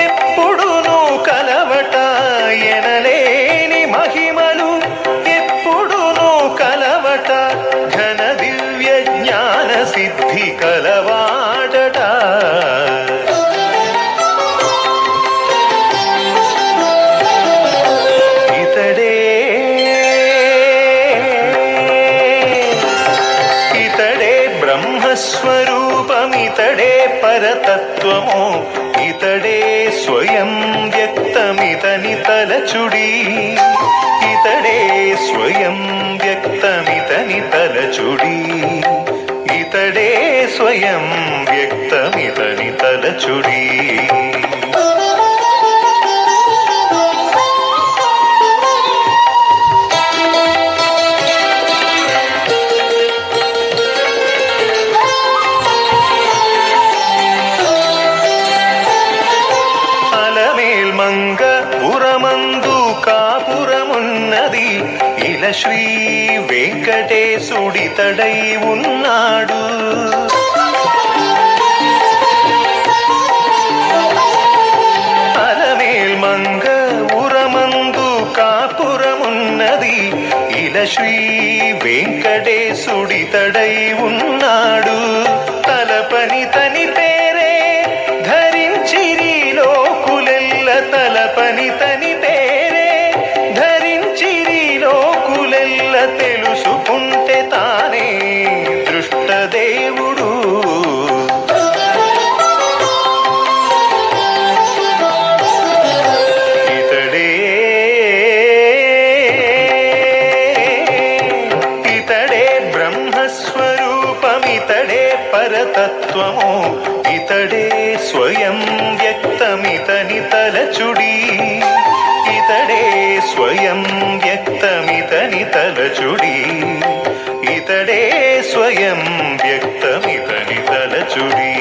ఎప్పుడునూ కలవట ఎనలేని మహిమలు ఎప్పుడునూ కలవట ఘన దివ్య జ్ఞాన సిద్ధి కలవాడట స్వరూపమితడే పరతత్వము ఇతడే స్వయం వ్యక్తమితని తలచుడి ఇతడే స్వయం వ్యక్తమితని తలచుడి ఇతడే స్వయం వ్యక్తమితని తలచుడి శ్రీ వెంకటేశుడితడై ఉన్నాడు అలమేల్మంగ ఉరమందు కాపురమున్నది ఇల శ్రీ వెంకటేశుడితడై ఉన్నాడు తలపని తని పేరే ధరించిరి లోకులెల్ల తలపని తని పేరే ధరించిరి లోకులెల్ల తెలుసుకుంటే తానే దృష్టదేవుడు ఇతడే బ్రహ్మస్వరూపమితడే పరతత్వము ఇతడే స్వయం వ్యక్తమితని తలచుడి ఇతడే స్వయం వ్యక్తమితని తలచుడి ఇతడే స్వయం వ్యక్తమితని తలచుడి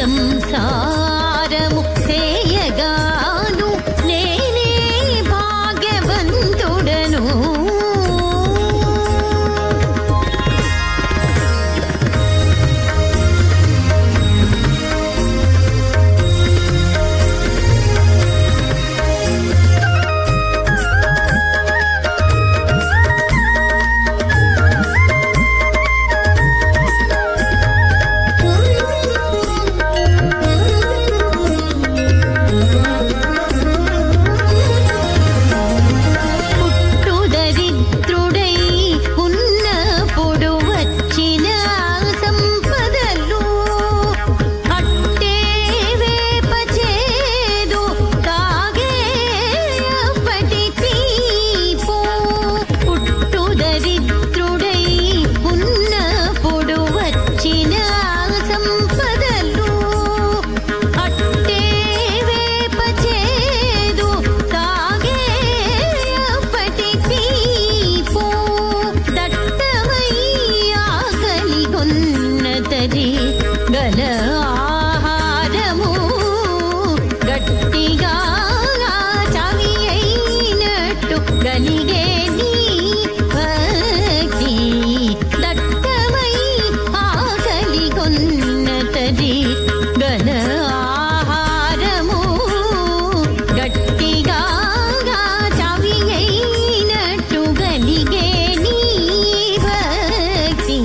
సంసారము సేయగాను నేనే భాగ్యవంతుడను గల ఆహారము గట్టిగా చవి అయినట్టు గలిగే నీ భక్తి దట్టమై ఆకలి కొన్నతది గల ఆహారము గట్టిగా చవి అయినట్టు గలిగే నీ భక్తి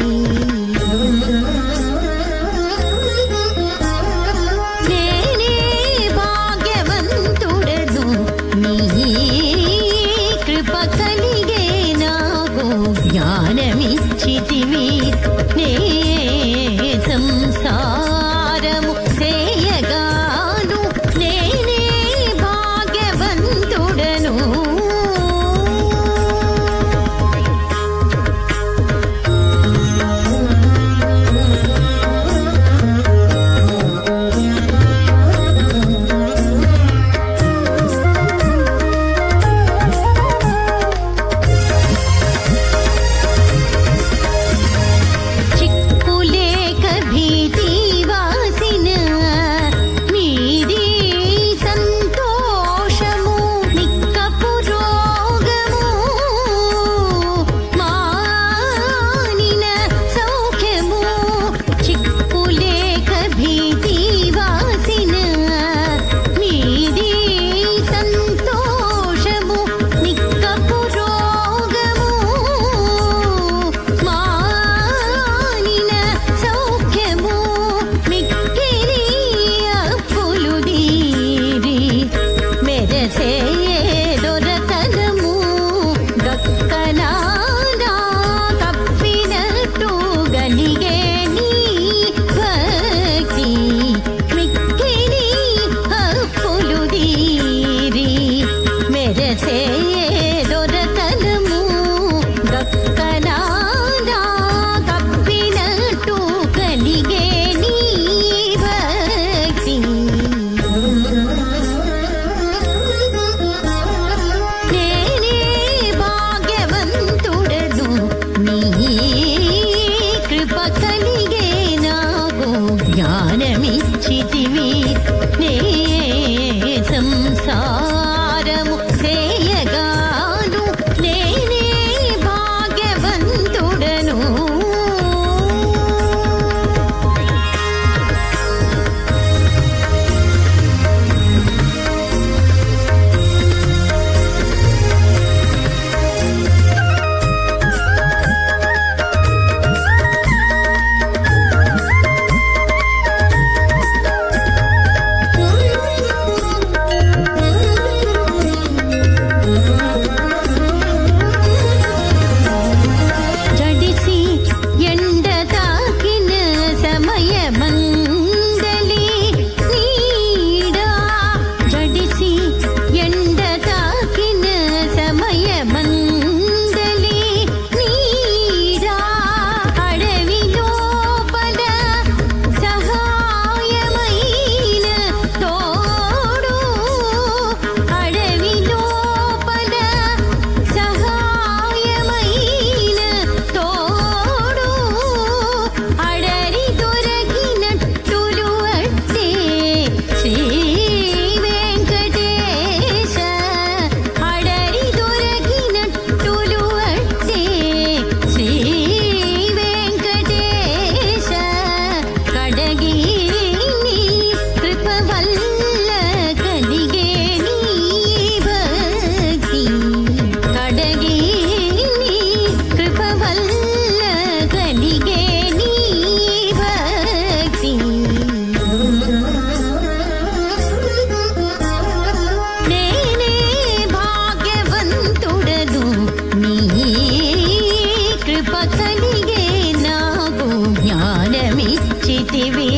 మెచ్చితివి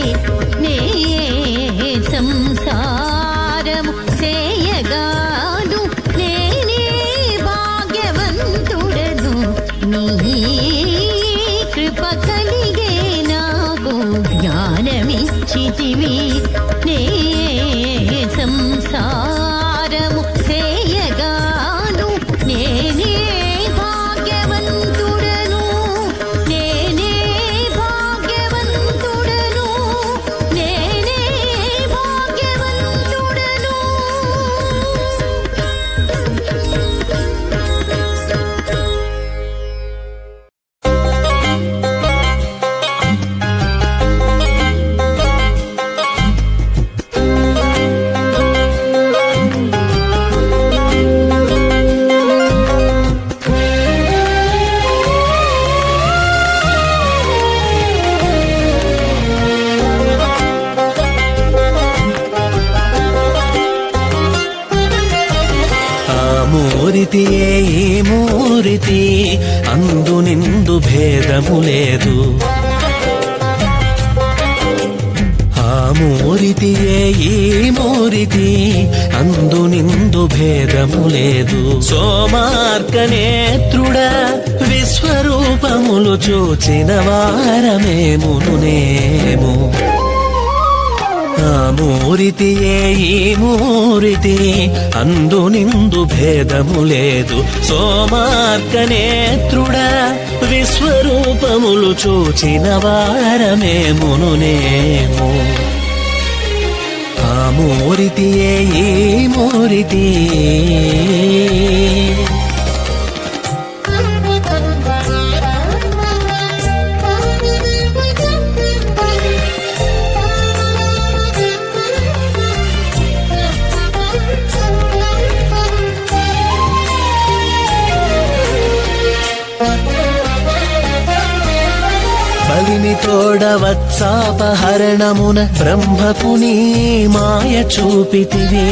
నే సంసారము చేయగాను నేనే భాగ్యవంతుడను నీ కృప కలిగే నాకు జ్ఞానమిచ్చితివి నే సంసారము చేయగాను నేనే భాగ్యవంతుడను నేనే భాగ్యవంతుడను నేనే భాగ్యవంతుడను. మూరితియే ఈ మూరితి అందు నిందు భేదము లేదు ఆ మూరితియే ఈ మూరితి అందు నిందు భేదము లేదు సోమార్క నేత్రుడా విశ్వరూపములు చూచిన వారమేమును నేము ఆ మూరితియే ఈ మూరితి అందు నిందు భేదము లేదు సోమార్క నేత్రుడా విశ్వరూపములు చూచిన వారమేమును నేము ఆ మూరితియే ఈ మూరితి బలిని తోడవత్సాపహరణమున బ్రహ్మకు నీ మాయ చూపితివి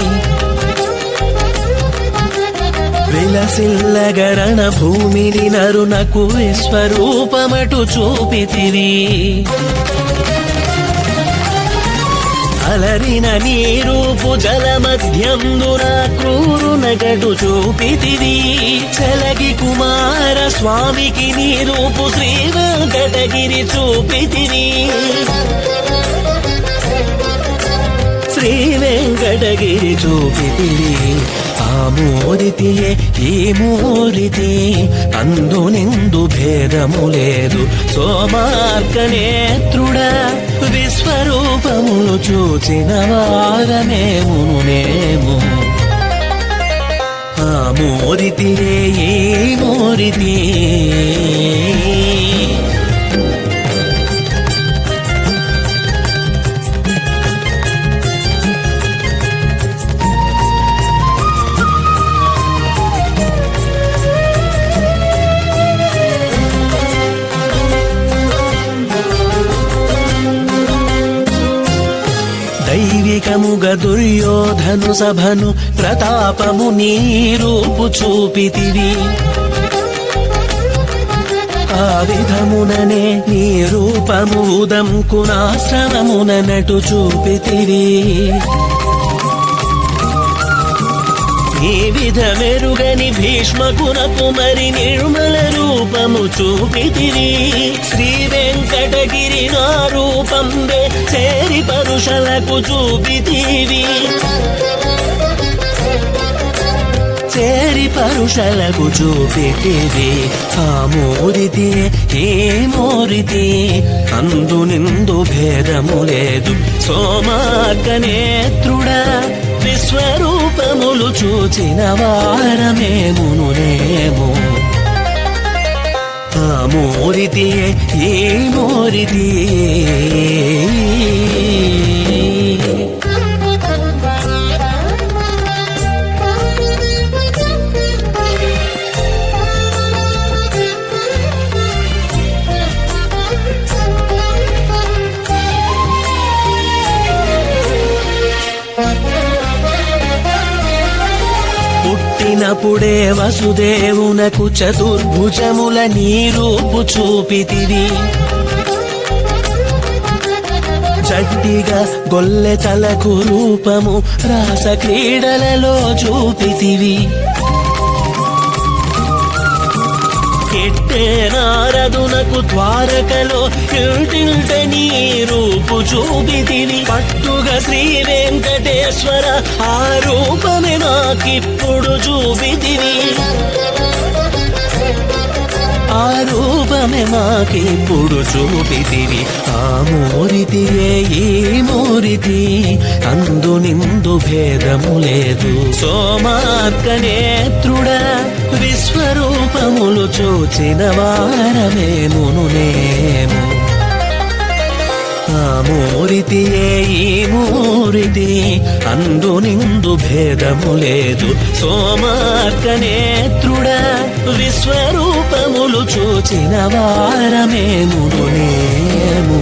విలసిల్లగరణ భూమిని నరునకు విశ్వరూపమటు చూపితివి అలరిన నీ రూపు జల మధ్యందున క్రూరు నగడు చూపితివి చలగి కుమార స్వామికి నీ రూపు శ్రీ వెంకటగిరి చూపితివి శ్రీ వెంకటగిరి చూపితివి ఆ మూరితియే ఈ మూరితి అందు నిందు భేదము లేదు సోమార్క నేత్రుడా విశ్వరూపములు చూచిన వారమేమును నేము ఆ మూరితియే ఈ మూరితి దైవికముగ దుర్యోధను సభను ప్రతాపము నీ రూపు చూపితివి ఆ విధముననే నీ రూపము ఉదంకునాశ్రమమున నటు చూపితివి ఈ విధమెరుగని భీష్మకునకు మరి నిర్మల రూపము చూపితివి శ్రీ వెంకటగిరి నా రూపంబే చేరి పరుషలకు చూపితివి చేరి పరుషలకు చూపితివి ఆ మూరితి ఏ మూరితి అందు నిందు భేదము లేదు సోమార్క నేత్రుడా విశ్వరూపములు చూచిన వారమేమును నేము ఆ మూరితియే ఈ మూరితి పుట్టినప్పుడే వసుదేవునకు చతుర్భుజముల నీ రూపు చూపితివి గట్టిగా గొల్లె తలకు రూపము రాస క్రీడలలో చూపితివి. కెట్టే నారదునకు ద్వారకలో ఇంటింట నీ రూపు చూపితివి. పట్టుగా శ్రీ వెంకటేశ్వర ఆ రూపమే నాకిప్పుడు చూపితివి. ఆ రూపమే మాకిప్పుడు చూపితివి. ఆ మూరితియే ఈ మూరితి, అందు నిందు భేదము లేదు. సోమార్క నేత్రుడా విశ్వరూపములు చూచిన వారమేమును నేను. ఆ మూరితియే ఈ మూరితి, అందు నిందు భేదము లేదు. సోమార్క నేత్రుడా విశ్వరూపములు చూచిన వారమేమును నేను.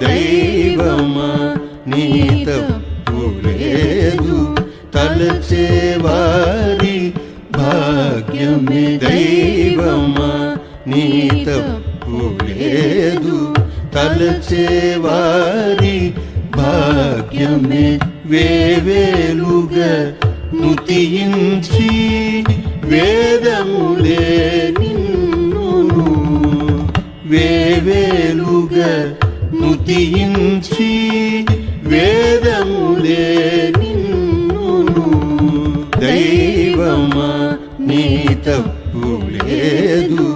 దైవమా నీ తప్పు లేదు, తలచేవారి భాగ్యమే. దైవమా నీ తప్పు లేదు, తలచేవారి భాగ్యమే. వేవేలుగా నుతించి వేదములే నిన్ను, వేవేలుగా నుతించి వేదములే నిన్ను. దైవమా నీ తప్పు లేదు,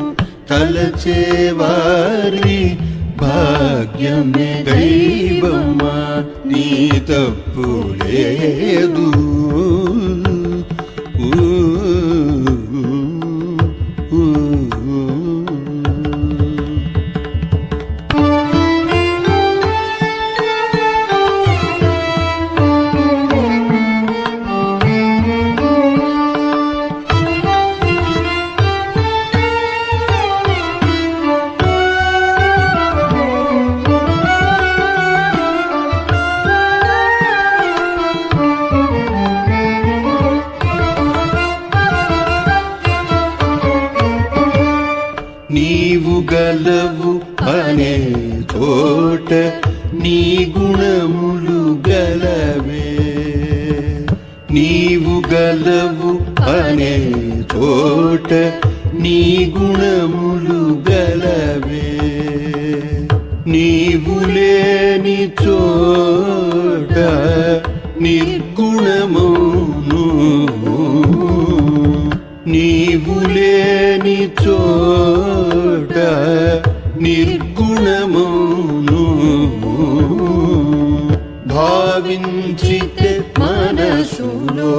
తలచేవారి భాగ్యమే. దైవమా నీ తప్పు లేదు. నీవు గలవు అనే చోట నీ గుణములు గలవే. నీవు గలవు అనే చోట నీ గుణములు గలవే. నీవు లేని చోట నిర్గుణమును, నీవు లేని చోట నిర్గుణమును. భావించితే మనసులో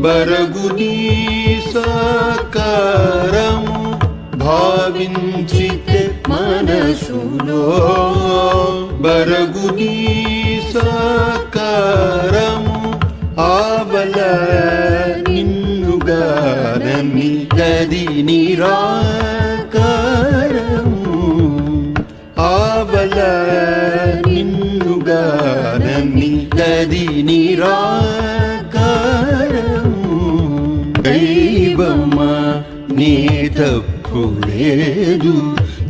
బరగుని సాకారము. భావించితే మనసులో బరగుని సాకారము. ఆవల నిన్నుగానని గది నిరాకారము. ఆవల నిన్నుగానని గది నిరాకారము. దైవమా నీ తప్పు లేదు,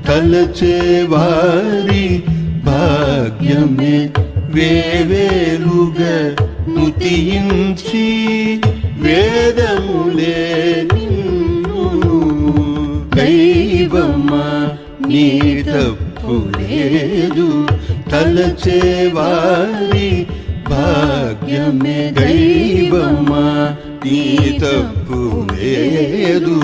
తలచేవారి భాగ్యమే. వేవేలుగా నుతించి వేదములే నిన్ను. దైవమా నీ తప్పు లేదు, తలచేవారి భాగ్యమే దైవమా నీ తప్పు లేదు.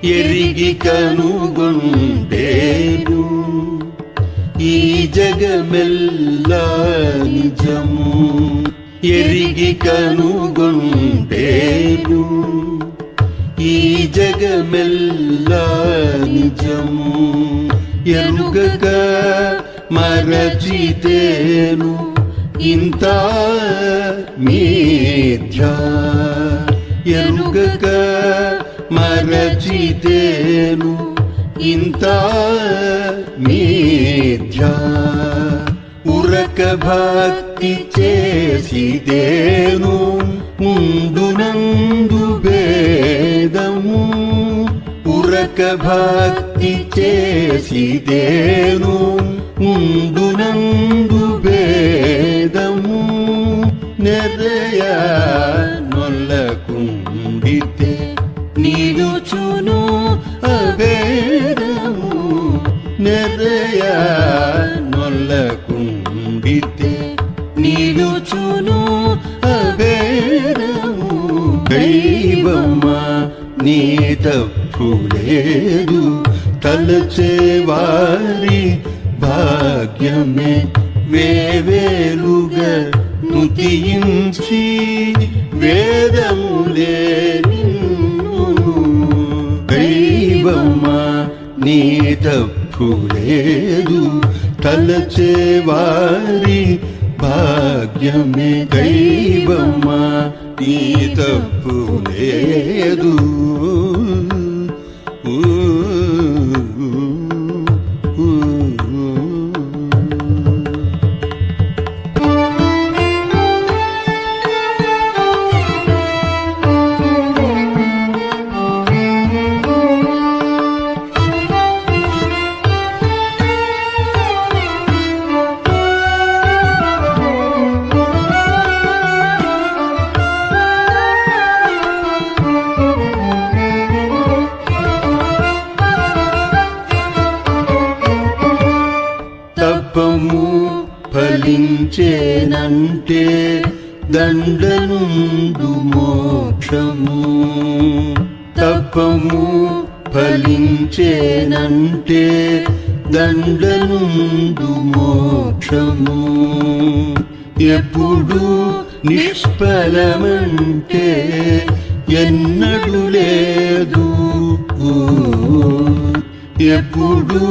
ఎరిగి కనుగొంటేను ఈ జగమెల్లా నిజము. ఎరిగి కనుగొంటేను ఈ జగమెల్లా నిజము. ఎరుగక మరచితేను ఇంత మిథ్యా. ఎరుగక మరచితేను ఇంత మిథ్యా. ఉరక భక్తి చేసితేను ఉండునందు భేదము. ఉరక భక్తి చేసితేను ఉండునందు భేదము. నెరయ నొల్లకుండితే నిలుచును అభేదము. నెరయ నొల్లకుండితే నిలుచును అభేదము. దైవమా నీ తప్పు లేదు, తలచేవారి భాగ్యమే వేవేలుగా నుతించి వేదములే నిన్ను. దైవమా నీ తప్పు లేదు, తలచేవారి భాగ్యమే దైవమా నీ తప్పు లేదు. తపము ఫలించేనంటే దండనుండు మోక్షము. తపము ఫలించేనంటే దండనుండు మోక్షము. ఎప్పుడు నిష్ఫలమంటే ఎన్నడు లేదు. ఎప్పుడు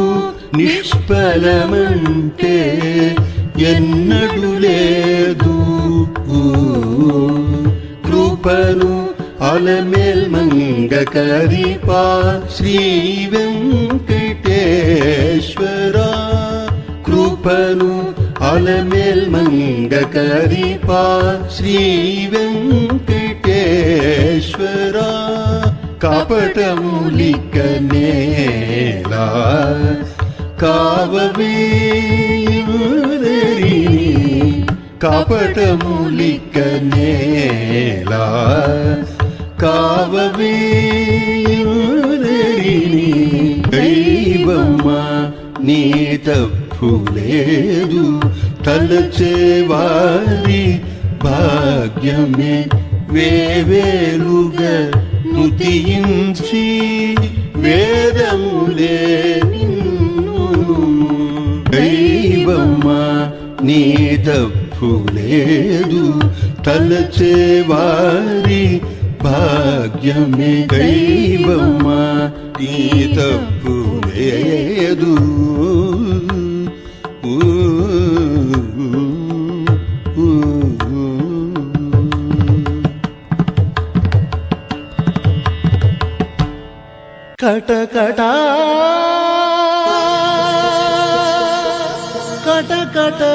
నిష్ఫలమంటే ఎన్నడు లేదు. కృపను అలమేల్మంగకరిపా శ్రీ వెంకటేశ్వర. కృపను అలమేల్మంగకరిపా శ్రీ వెంకటేశ్వర. కపటములిక నేలా కావవేయుదరి. కపటములిక నేలా కావవేయుదరి. దైవమా నీ తప్పు లేదు, తలచేవారి భాగ్యమే వేవేలుగా నుతించి వేదములే నిన్ను. దైవమా నీ తప్పు లేదు, తలచేవారి భాగ్యమే దైవమా నీ తప్పు లేదు. కటకటా కటకటా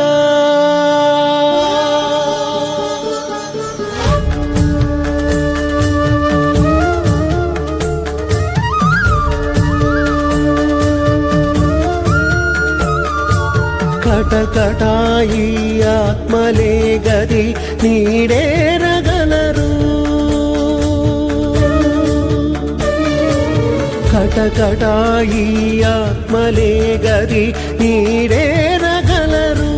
కటకటాయి ఆత్మలే గది నీడేరగలరు కటకటాయి ఆత్మలే గది నీడేరగలరు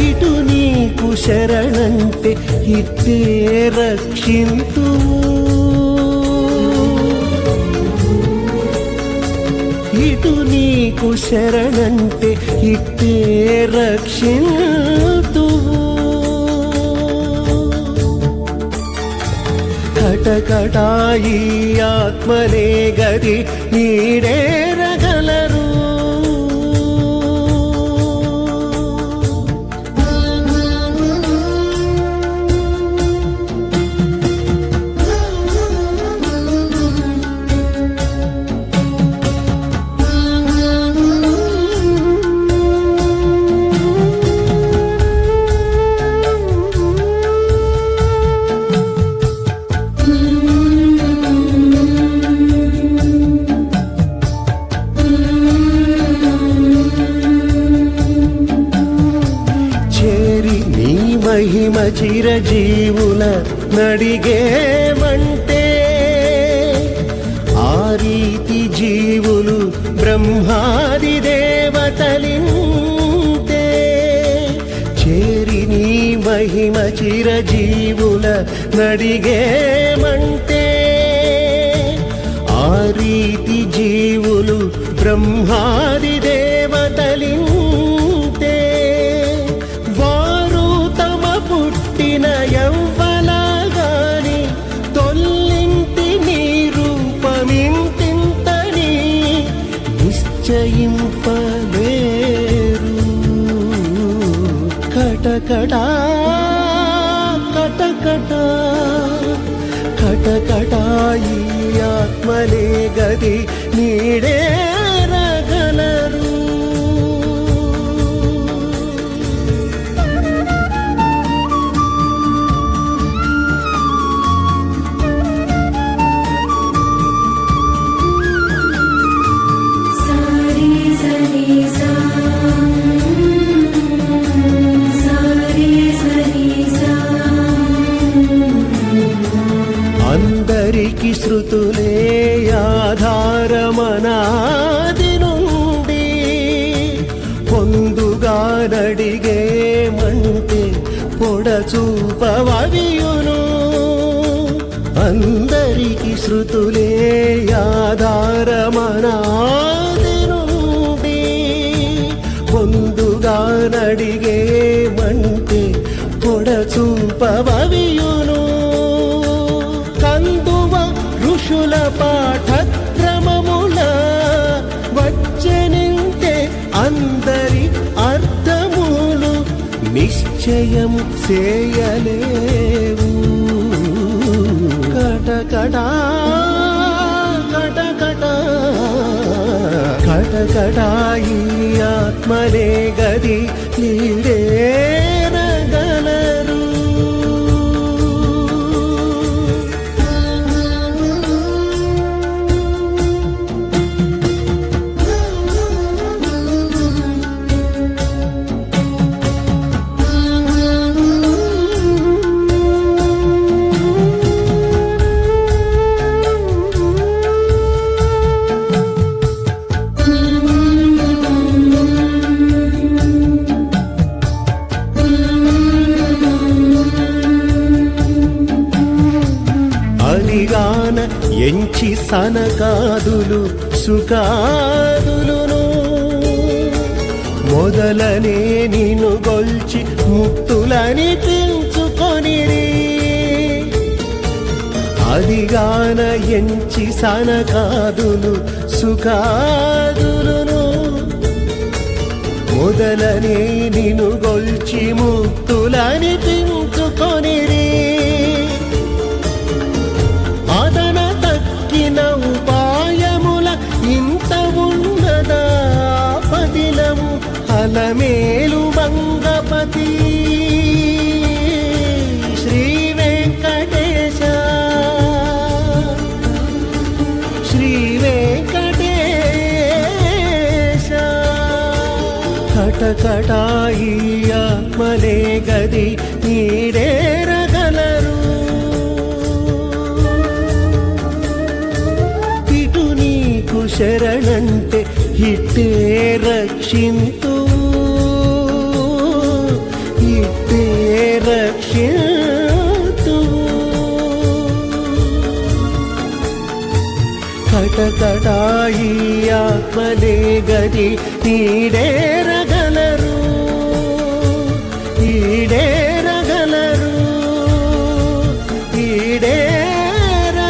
ఇటు నీకు శరణంటే ఇట్టే రక్షింతు ఇటు నీకు శరణంటే ఇట్టే రక్షింతు కటకటాయి ఆత్మలే గది నీడేరగలరు మహిమ చిరజీవుల నడిగేమంటే ఆ రీతి జీవులు బ్రహ్మాది దేవతలింతే చేరి నీ మహిమ చిరజీవుల నడిగేమంటే ఆ రీతి జీవులు బ్రహ్మాది దేవతలింతే పుట్టిన యవ్వనగాని తొల్లింటి నీ రూపమింతింతని నిశ్చయింపలేరు కటకటా కటకటా కటకటాయి ఆత్మలే గది నీడేరగలరు అందరికి శృతులే ఆధారమనాది నుండి పొందుగా నడిగేమంటే పొడచూపవవియును అందరికి శృతులే ఆధారమనాది నుండి పొందుగా నడిగేమంటే పొడచూపవవియును కందువ ఋషుల పాఠక్రమముల వచ్చెనింటే అందరి అర్థములు నిశ్చయం చేయలేవు కటకటా కటకటా కటకటాయి ఆత్మలే గది నీడేరగలరు అదిగాన ఎంచి సనకాదులు సుఖాదులును మొదలనే నిన్ను గొల్చి ముక్తులని పెంచుకొనిరి అదిగాన ఎంచి సనకాదులు సుఖాదులును మొదలనే నిన్ను గొల్చి ముక్తులని పెంచుకొనిరి అలమేలు మంగపతి శ్రీ వెంకటేశ శ్రీ వెంకటేశ కటకటాయి ఆత్మలే గది నీడేరగలరు ఇటు నీకు శరణంటే ఇట్టే రక్షింతు ఇట్టే రక్షింతు కటకటాయి ఆత్మలే గది ఈడేరగలరు ఈడేరగలరు ఈడేరగలరు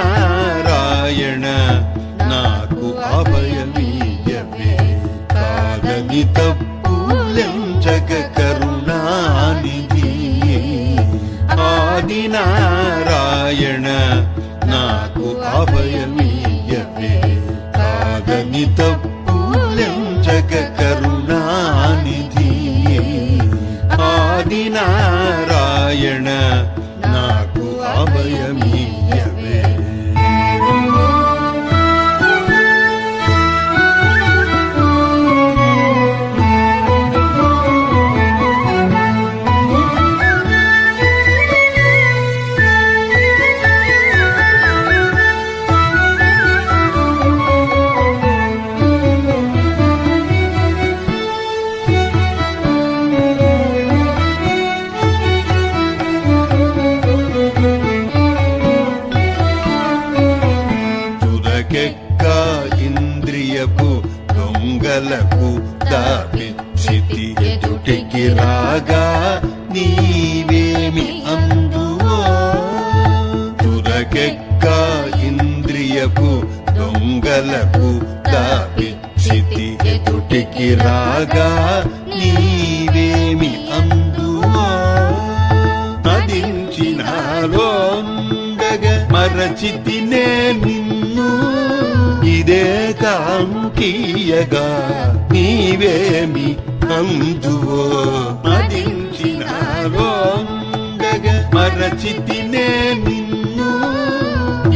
ఆదినారాయణ నాకు అభయమీయవే కాదని తప్పులెంచక కరుణానిధి ఆదినారాయణ నాకు అభయమీయవే కాదని తప్పులెంచక కరుణానిధి ఆదినారాయణ నాకు అభయమీయవే తుదకెక్క ఇంద్రియపు దొంగలకు దాపిచ్చితి ఎదుటికి రాగా నీవేమి అందువో తుదకెక్క ఇంద్రియపు దొంగలకు దాపిచ్చితి ఎదుటికి రాగా నీవేమి అందువో నదించినాలోండగ మరచితినే నిన్ను ఇదే కాంకీయగా నీవేమి అందువో నదించినాలోండగ మరచితినే నిన్ను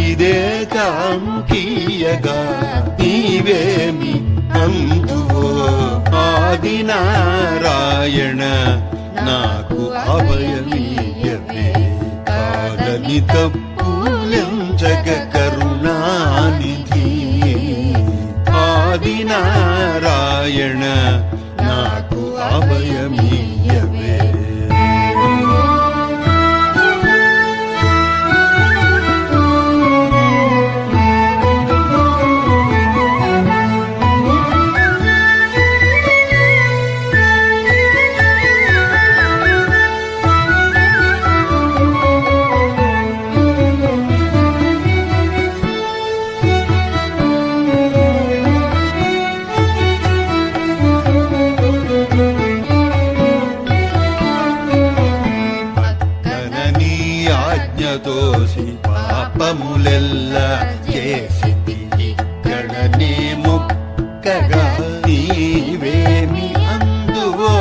ఇదే కాంకీయగా నీవేమి అందువో ఆదినారాయణ నాకు అభయమీయవే కాదని తప్పులెంచక కరుణానిధి ఆదినారాయణ నాకు అభయమీయవే ఆజ్ఞతోసి పాపములెల్ల చేసితి ఇక్కడనే మొక్కగా నీవేమి అందువో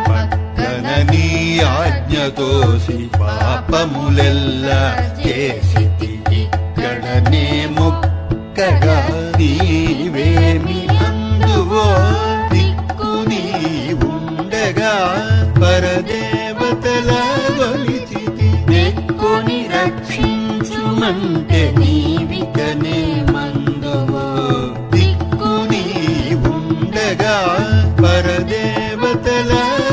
పక్కన నీ ఆజ్ఞతోసి పాపములెల్ల చేసితి ఇక్కడనే మొక్కగా నీవేమి అందువో దిక్కు నీ ఉండగా పరదేవతల గొలిచితి నెక్కుని రక్షించుమంటే నీవికనే మందువో దిక్కు నీ ఉండగా పరదేవతల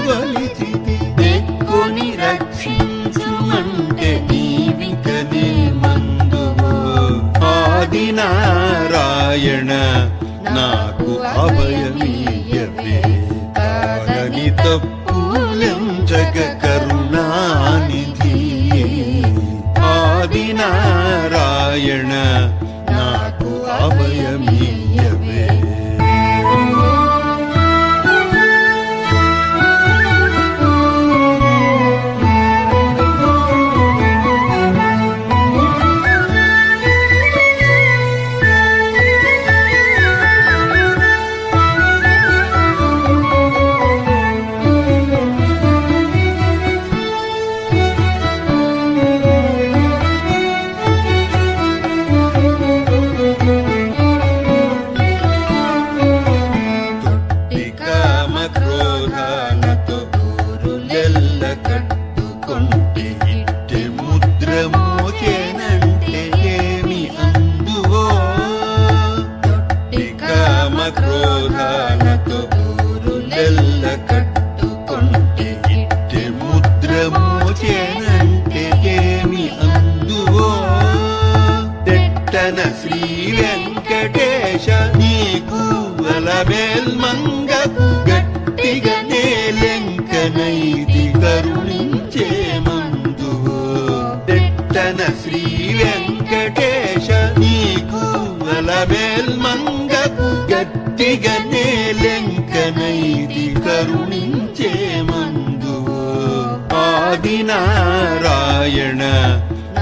గొలిచితి నెక్కుని రక్షించుమంటే నీవికనే మందువో ఆదినారాయణ నాకు అభయమీయవే కారని తప్పులెంచగ కరుణానిధి ఆదినారాయణ నాకు అభయమీయవే క్రోధాలతో ఊరులెల్ల కట్టుకుంటే ఇట్టె ముద్రమోచేనంటే ఏమి అందువో కామ క్రోధాలతో ఊరులెల్ల కట్టుకుంటే ఇట్టె ముద్రమోచేనంటే ఏమి అందువో దట్టన శ్రీ వెంకటేశ నీకు అలమేల్మంగకు గట్టిగా నేలెంకనైది కరుణించే మందువో దట్టన శ్రీ వెంకటేశ నీకు అలమేల్మంగకు గట్టిగా నేలెంకనైది కరుణించే మందువో ఆదినారాయణ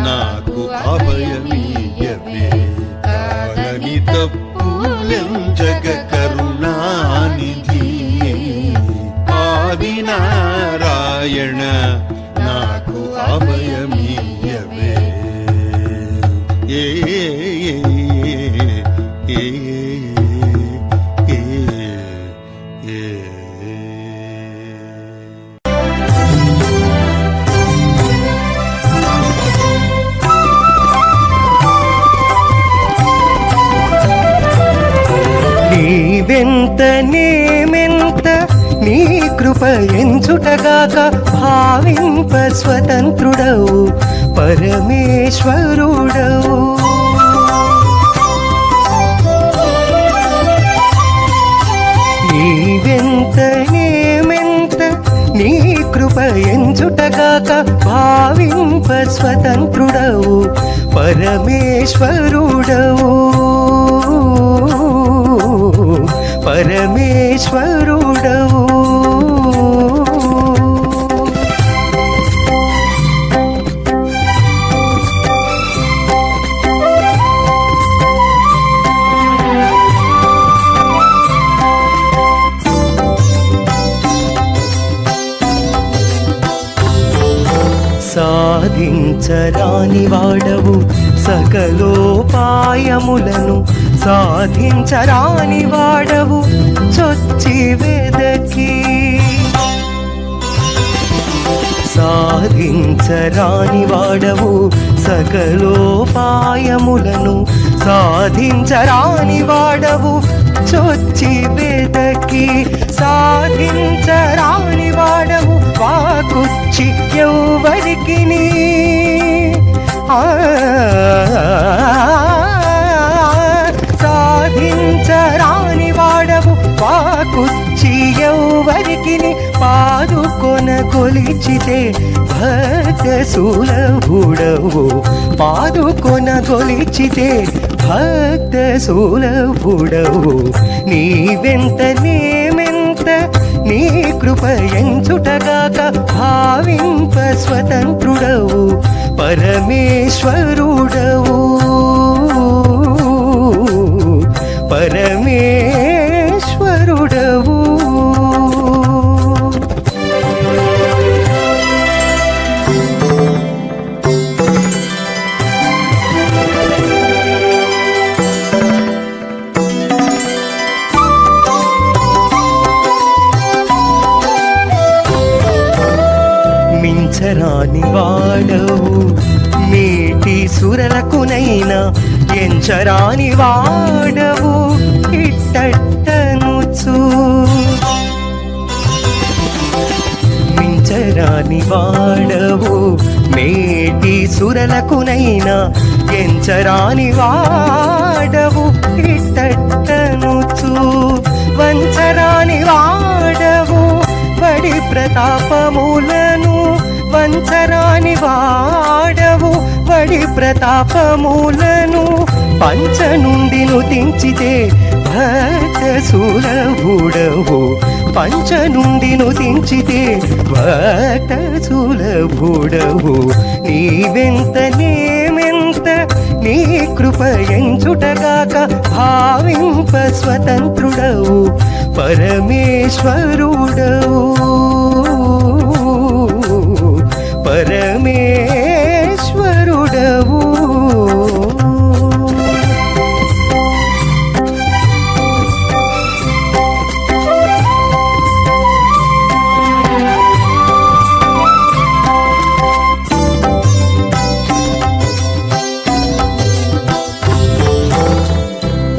నాకు అభయమీయవే కారని తప్పులెంచగ కరుణానిధి ఆదినారాయణ నాకు అభయమీయవే ఏ ఏ నీవెంత నేమెంత నీ కృప ఎంచుటగాక భావింప స్వతంత్రుడవు పరమేశ్వరుడవు నీవెంత నేమెంత నీ కృప ఎంచుటగాక భావింప స్వతంత్రుడవు పరమేశ్వరుడవు పరమేశ్వరుడవు సాధించరాని వాడవు సకలోపాయములను సాధించరాని వాడవు చొచ్చి వెదకి సాధించరాని వాడవు సకలోపాయములను సాధించరాని వాడవు చొచ్చి వెదకి సాధించరాని వాడవు వాకుచ్చి ఎవ్వరికిని సాధించరాని వాడవు వాకుచ్చి ఎవ్వరికిని పాదుకొన కొలిచితే భక్త సులభుడవు పాదుకొన కొలిచితే భక్త సులభుడవు నీవెంత నేమెంత నీ కృప ఎంచుటగాక భావింప స్వతంత్రుడవు పరమేశ్వరుడవు పరమేశ్వరుడవు మించరాని వాడవు మేటి సురలకునైనా ఎంచరాని వాడవు ఇట్టట్టనుచు మించరాని వాడవు మేటి సురలకునైనా ఎంచరాని వాడవు ఇట్టట్టనుచు వంచరాని వాడవు వడి ప్రతాపములను వంచరాని వాడవు వడి ప్రతాపములను పంచ నుండి నుతించితే భక్త సులభుడవు పంచ నుండి నుతించితే భక్త సులభుడవు నీవెంత నేమెంత నీ కృప ఎంచుటగాక భావింప స్వతంత్రుడవు పరమేశ్వరుడవు పరమేశ్వరుడవు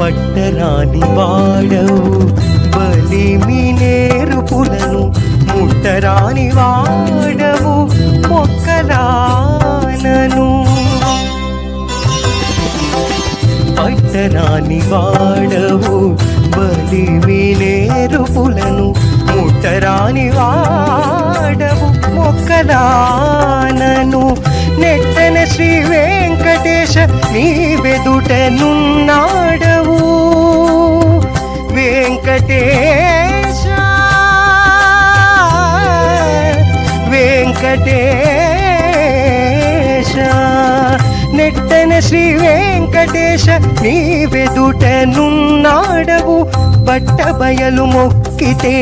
పట్టరాని వాడవు బలిమి నేరుపులను ముట్టరాని వాడవు మొక్కలానను పట్టరాని వాడవు బలిమి నేరుపులను ముట్టరాని వాడవు మొక్కలానను నెట్టన శ్రీ వెంకటేశ నీ వెదుటనున్నాడవు వెంకటేశ వెంకటేశ నెట్టన శ్రీ వెంకటేశ నీ వెదుటనున్నాడవు పట్ట బయలు మొక్కితే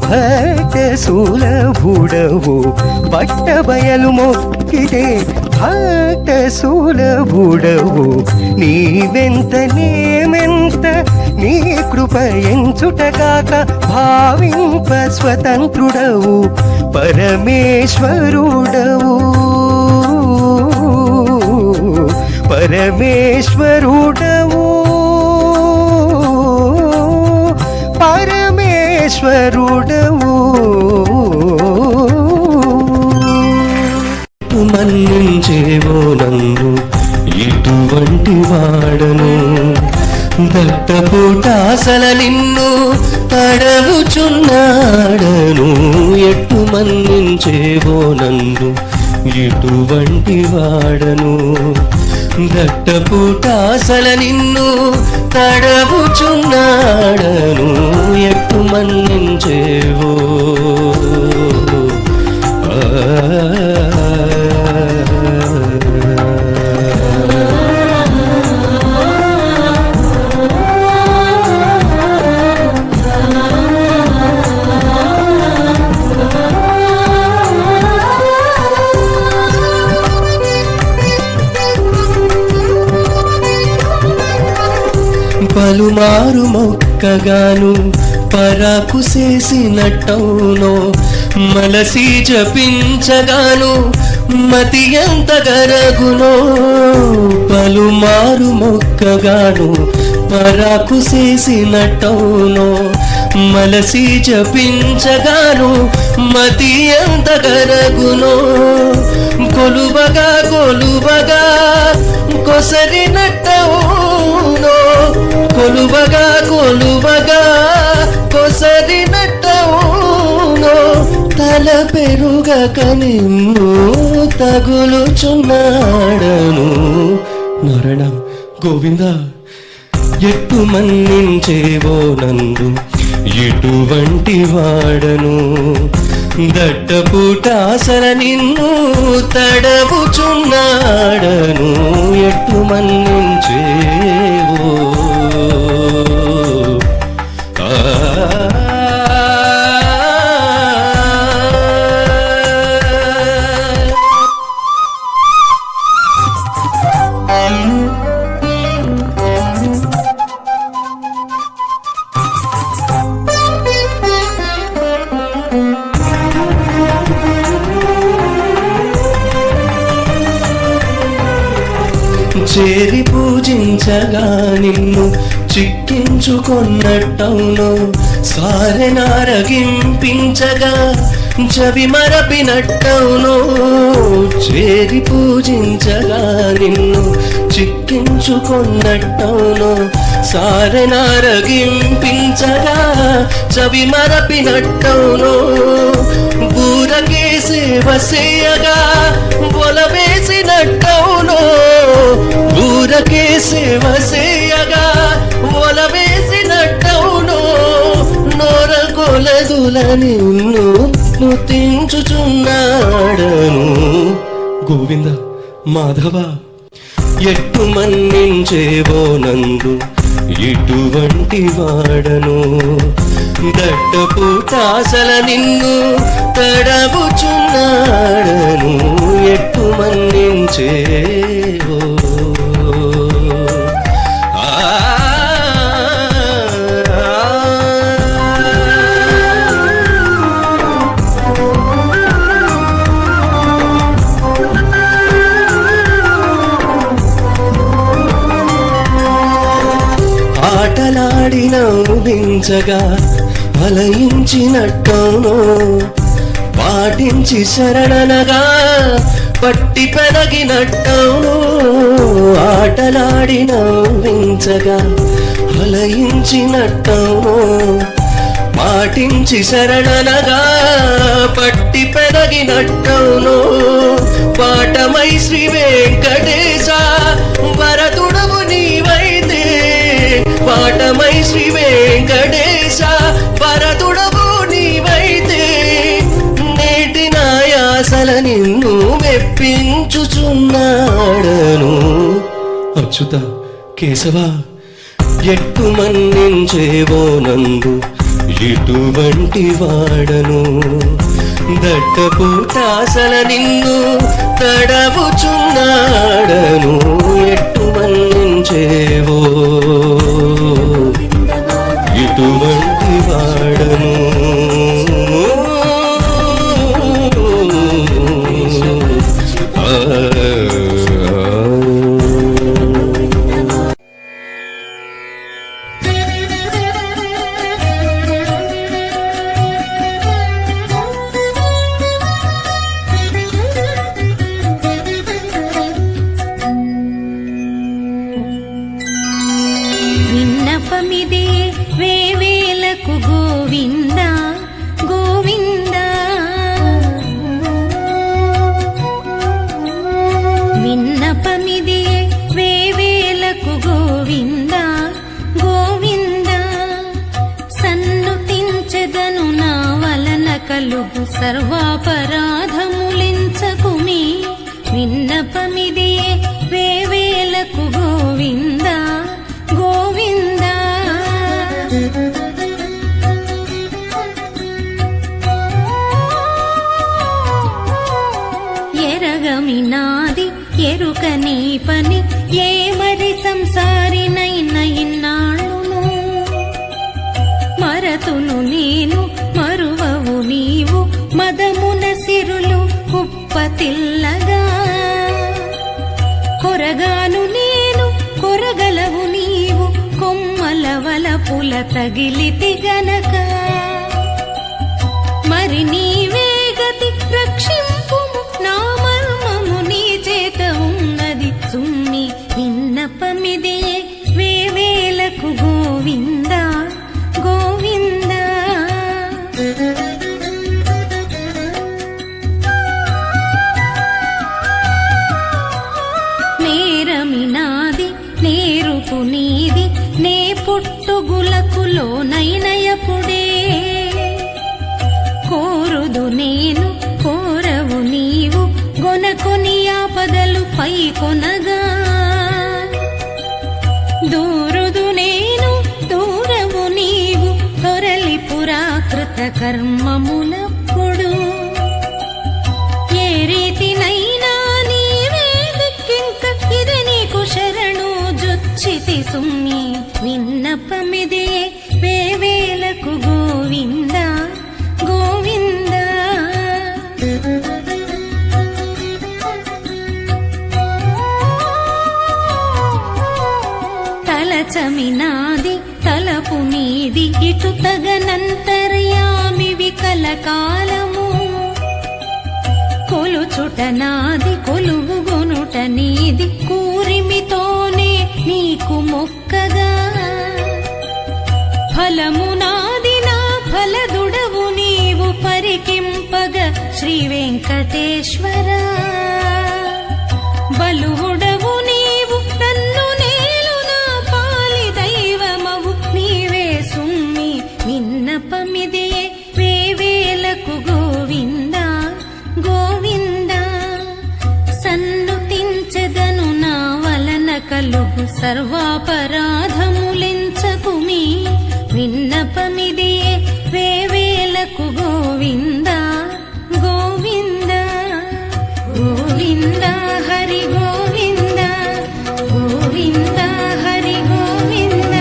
భక్త సులభుడవు పట్ట బయలు మొక్కితే భక్త సులభుడవు నీవెంత నేమెంత నీ కృప ఎంచుటగాక భావింప స్వతంత్రుడవు పరమేశ్వరుడవు పరమేశ్వరుడవు పరమేశ్వరుడవు మన్నించేవో నందు ఇటువంటి వాడను దట్టపుటాసల నిన్ను తడవుచున్నాడను ఎట్టు మన్నించేవో నందు ఇటువంటి వాడను దట్టపుటాసల నిన్ను తడవుచున్నాడను ఎట్టు మన్నించేవో పలుమారు మొక్కగాను పరాకు చేసినట్టవునో మలసి జపించగాను మతి ఎంత గరగునో పలుమారు మొక్కగాను పరాకు చేసినట్టవునో మలసి జపించగాను మతి ఎంత గరగునో కొలువగా కొలువగా కొసరినట్టవునో కొలువగా కొలువగా కొసరినట్టవునో తల పెరుగక నిన్ను తగులుచున్నాడను నరణ గోవింద ఎట్టు మన్నించేవో నందు ఎటువంటి వాడను దట్టపుటాసల నిన్ను తడవుచున్నాడను ఎట్టు మన్నించేవో చేరి పూజించగా నిన్ను చిక్కించుకొన్నట్టవును సారెనారగింపించగా జవి మరపినట్టవును చేరి పూజించగా నిన్ను చిక్కించుకొన్నట్టవును సారెనారగింపించగా జవి మరపినట్టవును బూరకే సేవ సేయగా ఒలవేసినట్టవును బూరకే సేవ సేయగా ఒలవేసినట్టవును నోర కొలదుల నిన్ను ముతించుచున్నాడను గోవింద మాధవ ఎట్టు మన్నించేవో నందు ఎటువంటి వాడను దట్టపుటాసల నిన్ను తడబుచున్నాడను ఎట్టు మన్నించేవో ఆటలాడి నవ్వించగా అలయించినట్టవును పాటించి శరణనగా పట్టి పెనగినట్టవును ఆటలాడి నవ్వించగా అలయించినట్టవును పాటించి శరణనగా పట్టి పెనగినట్టవును పాటమై శ్రీ వెంకటేశ వరదుడవు నీవైతే పాటమై శ్రీ వెంకటేశ వరదుడవు నీవైతే నేటి నాయాసల నిన్ను మెప్పించుచున్నాడను అచ్యుత కేశవ ఎట్టు మన్నించేవో నందు ఎటువంటి వాడను దట్టపుటాసల నిన్ను తడబుచున్నాడను ఎట్టు మన్నించేవో ఎటువంటి వాడను విన్నపమిదే వేవేలకు గోవింద గోవింద విన్నపమిదే వేవేలకు గోవింద గోవింద సన్నుతించెదను నా వలన కలుగు సర్వాపరాధములించకుమి విన్నపమిదే వేవేలకు గోవింద గోవింద ఎరగమినాది ఎరుక నీ పని ఏ మరి సంసారినైన ఇన్నాళ్ళును మరతును నేను మరువవు నీవు మదమున సిరులు కుప్పతిల్లగా కొరగాను నేను కొరగలవు నీవు కొమ్మల వలపుల తగిలితి గనక మరి నీవే గతి రక్షింపు నా మర్మము నీ చేత ఉన్నది సుమ్మి విన్నపమిదే వేవేలకు గోవింద గోవింద నేరమినాది నేరుపు నీది నే పుట్టుగులకులో నైనయపుడే కోరుదు నేను కోరవు నీవు గొనకొని ఆపదలు పై కొనగా దూరుదు నేను దూరవు నీవు తొరలి పురాకృత కర్మములప్పుడు ఏ రీతినైనా నీవే దిక్కింక ఇది నీకు శరణు జొచ్చితి సుమ్మి విన్నపమిదే వేవేలకు గోవింద గోవింద తలచమినాది తలపు నీది ఇటు తగనంతర్యామివి కలకాలము కొలుచుట నాది కొలువుగొనుట నీది కూరిమితోనే నీకు మొక్కగా ఫలము నాది నా ఫలదుడవు నీవు పరికింపగ శ్రీ వెంకటేశ్వర బలువుడవు నీవు నన్ను నేలు నా పాలి దైవమవు నీవే సుమ్మి విన్నపమిదియే వేవేలకు గోవింద గోవింద సన్నుతించెదను నా వలన కలుగు సర్వాపరాధములెంచకుమి విన్నపమిదియే వేవేలకు గోవింద గోవింద గోవింద హరి గోవింద గోవింద హరి గోవింద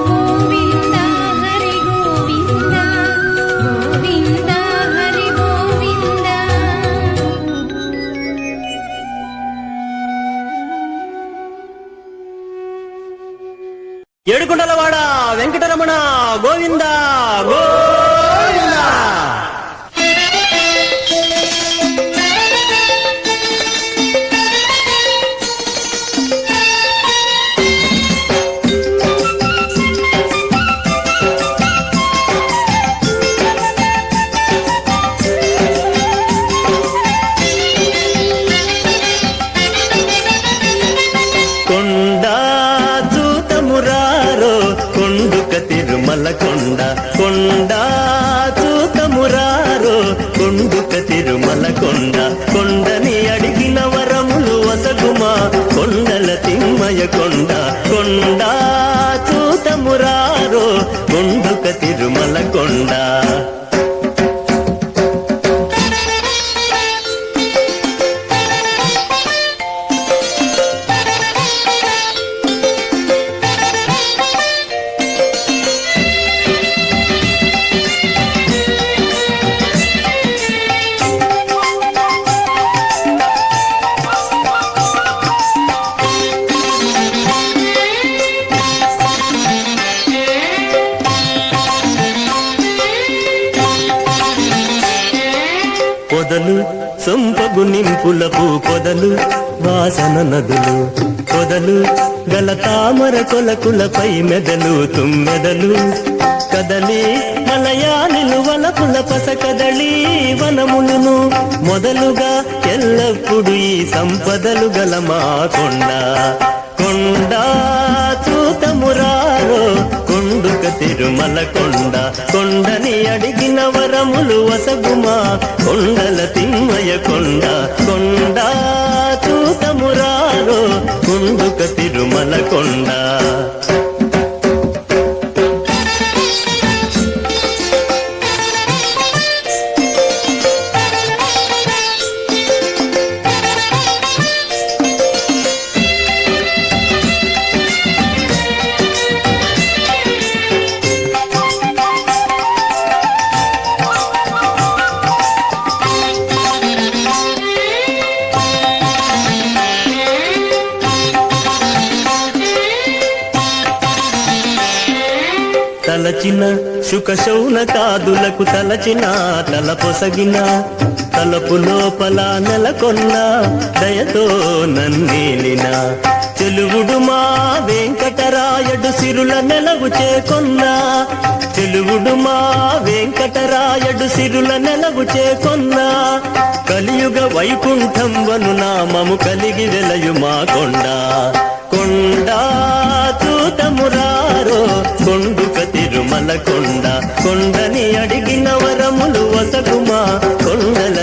గోవింద హరి గోవింద గోవింద హరి గోవింద. ఏడుకొండలవాడ వెంకటరమణ గోవింద గోవింద. కొండ చూతమురారో కొండుక తిరుమల కొండ కొండని అడిగిన వరములు వసగుమా కొండల తిమ్మయ కొండ కొండ చూతమురారో కొండుక తిరుమల కొండ. పొదలు సొంపగు నింపులపు పొదలు వాసన నదులు పొదలు గల తామర కొలకులపై మెదలు తుమ్మెదలు కదలి మలయానిలు వలపుల పస కదలి వనములను మొదలుగా ఎల్లప్పుడు ఈ సంపదలు గల మా కొండ కొండ చూతమురారో కొండుక తిరుమల కొండ కొండని అడిగిన వరములు వసగుమా కొండల తిమ్మయ కొండ కొండ చూతమురారో కొండుక తిరుమల కొండ. తలచిన శుక శౌనకాదులకు తలచిన తల పొసగిన తలపు లోపల నెలకొన్న దయతో నన్నేలిన చెలువుడు మా వెంకటరాయడు సిరుల నెలవు చేకొన్న చెలువుడు మా వెంకటరాయడు సిరుల నెలవు చేకొన్న కలియుగ వైకుంఠం వను నామము కలిగి వెలయు మా కొండ కొండ చూతమురారో కొండుక తిరుమల కొండ కొండని అడిగిన వరములు వసగుమా కొండల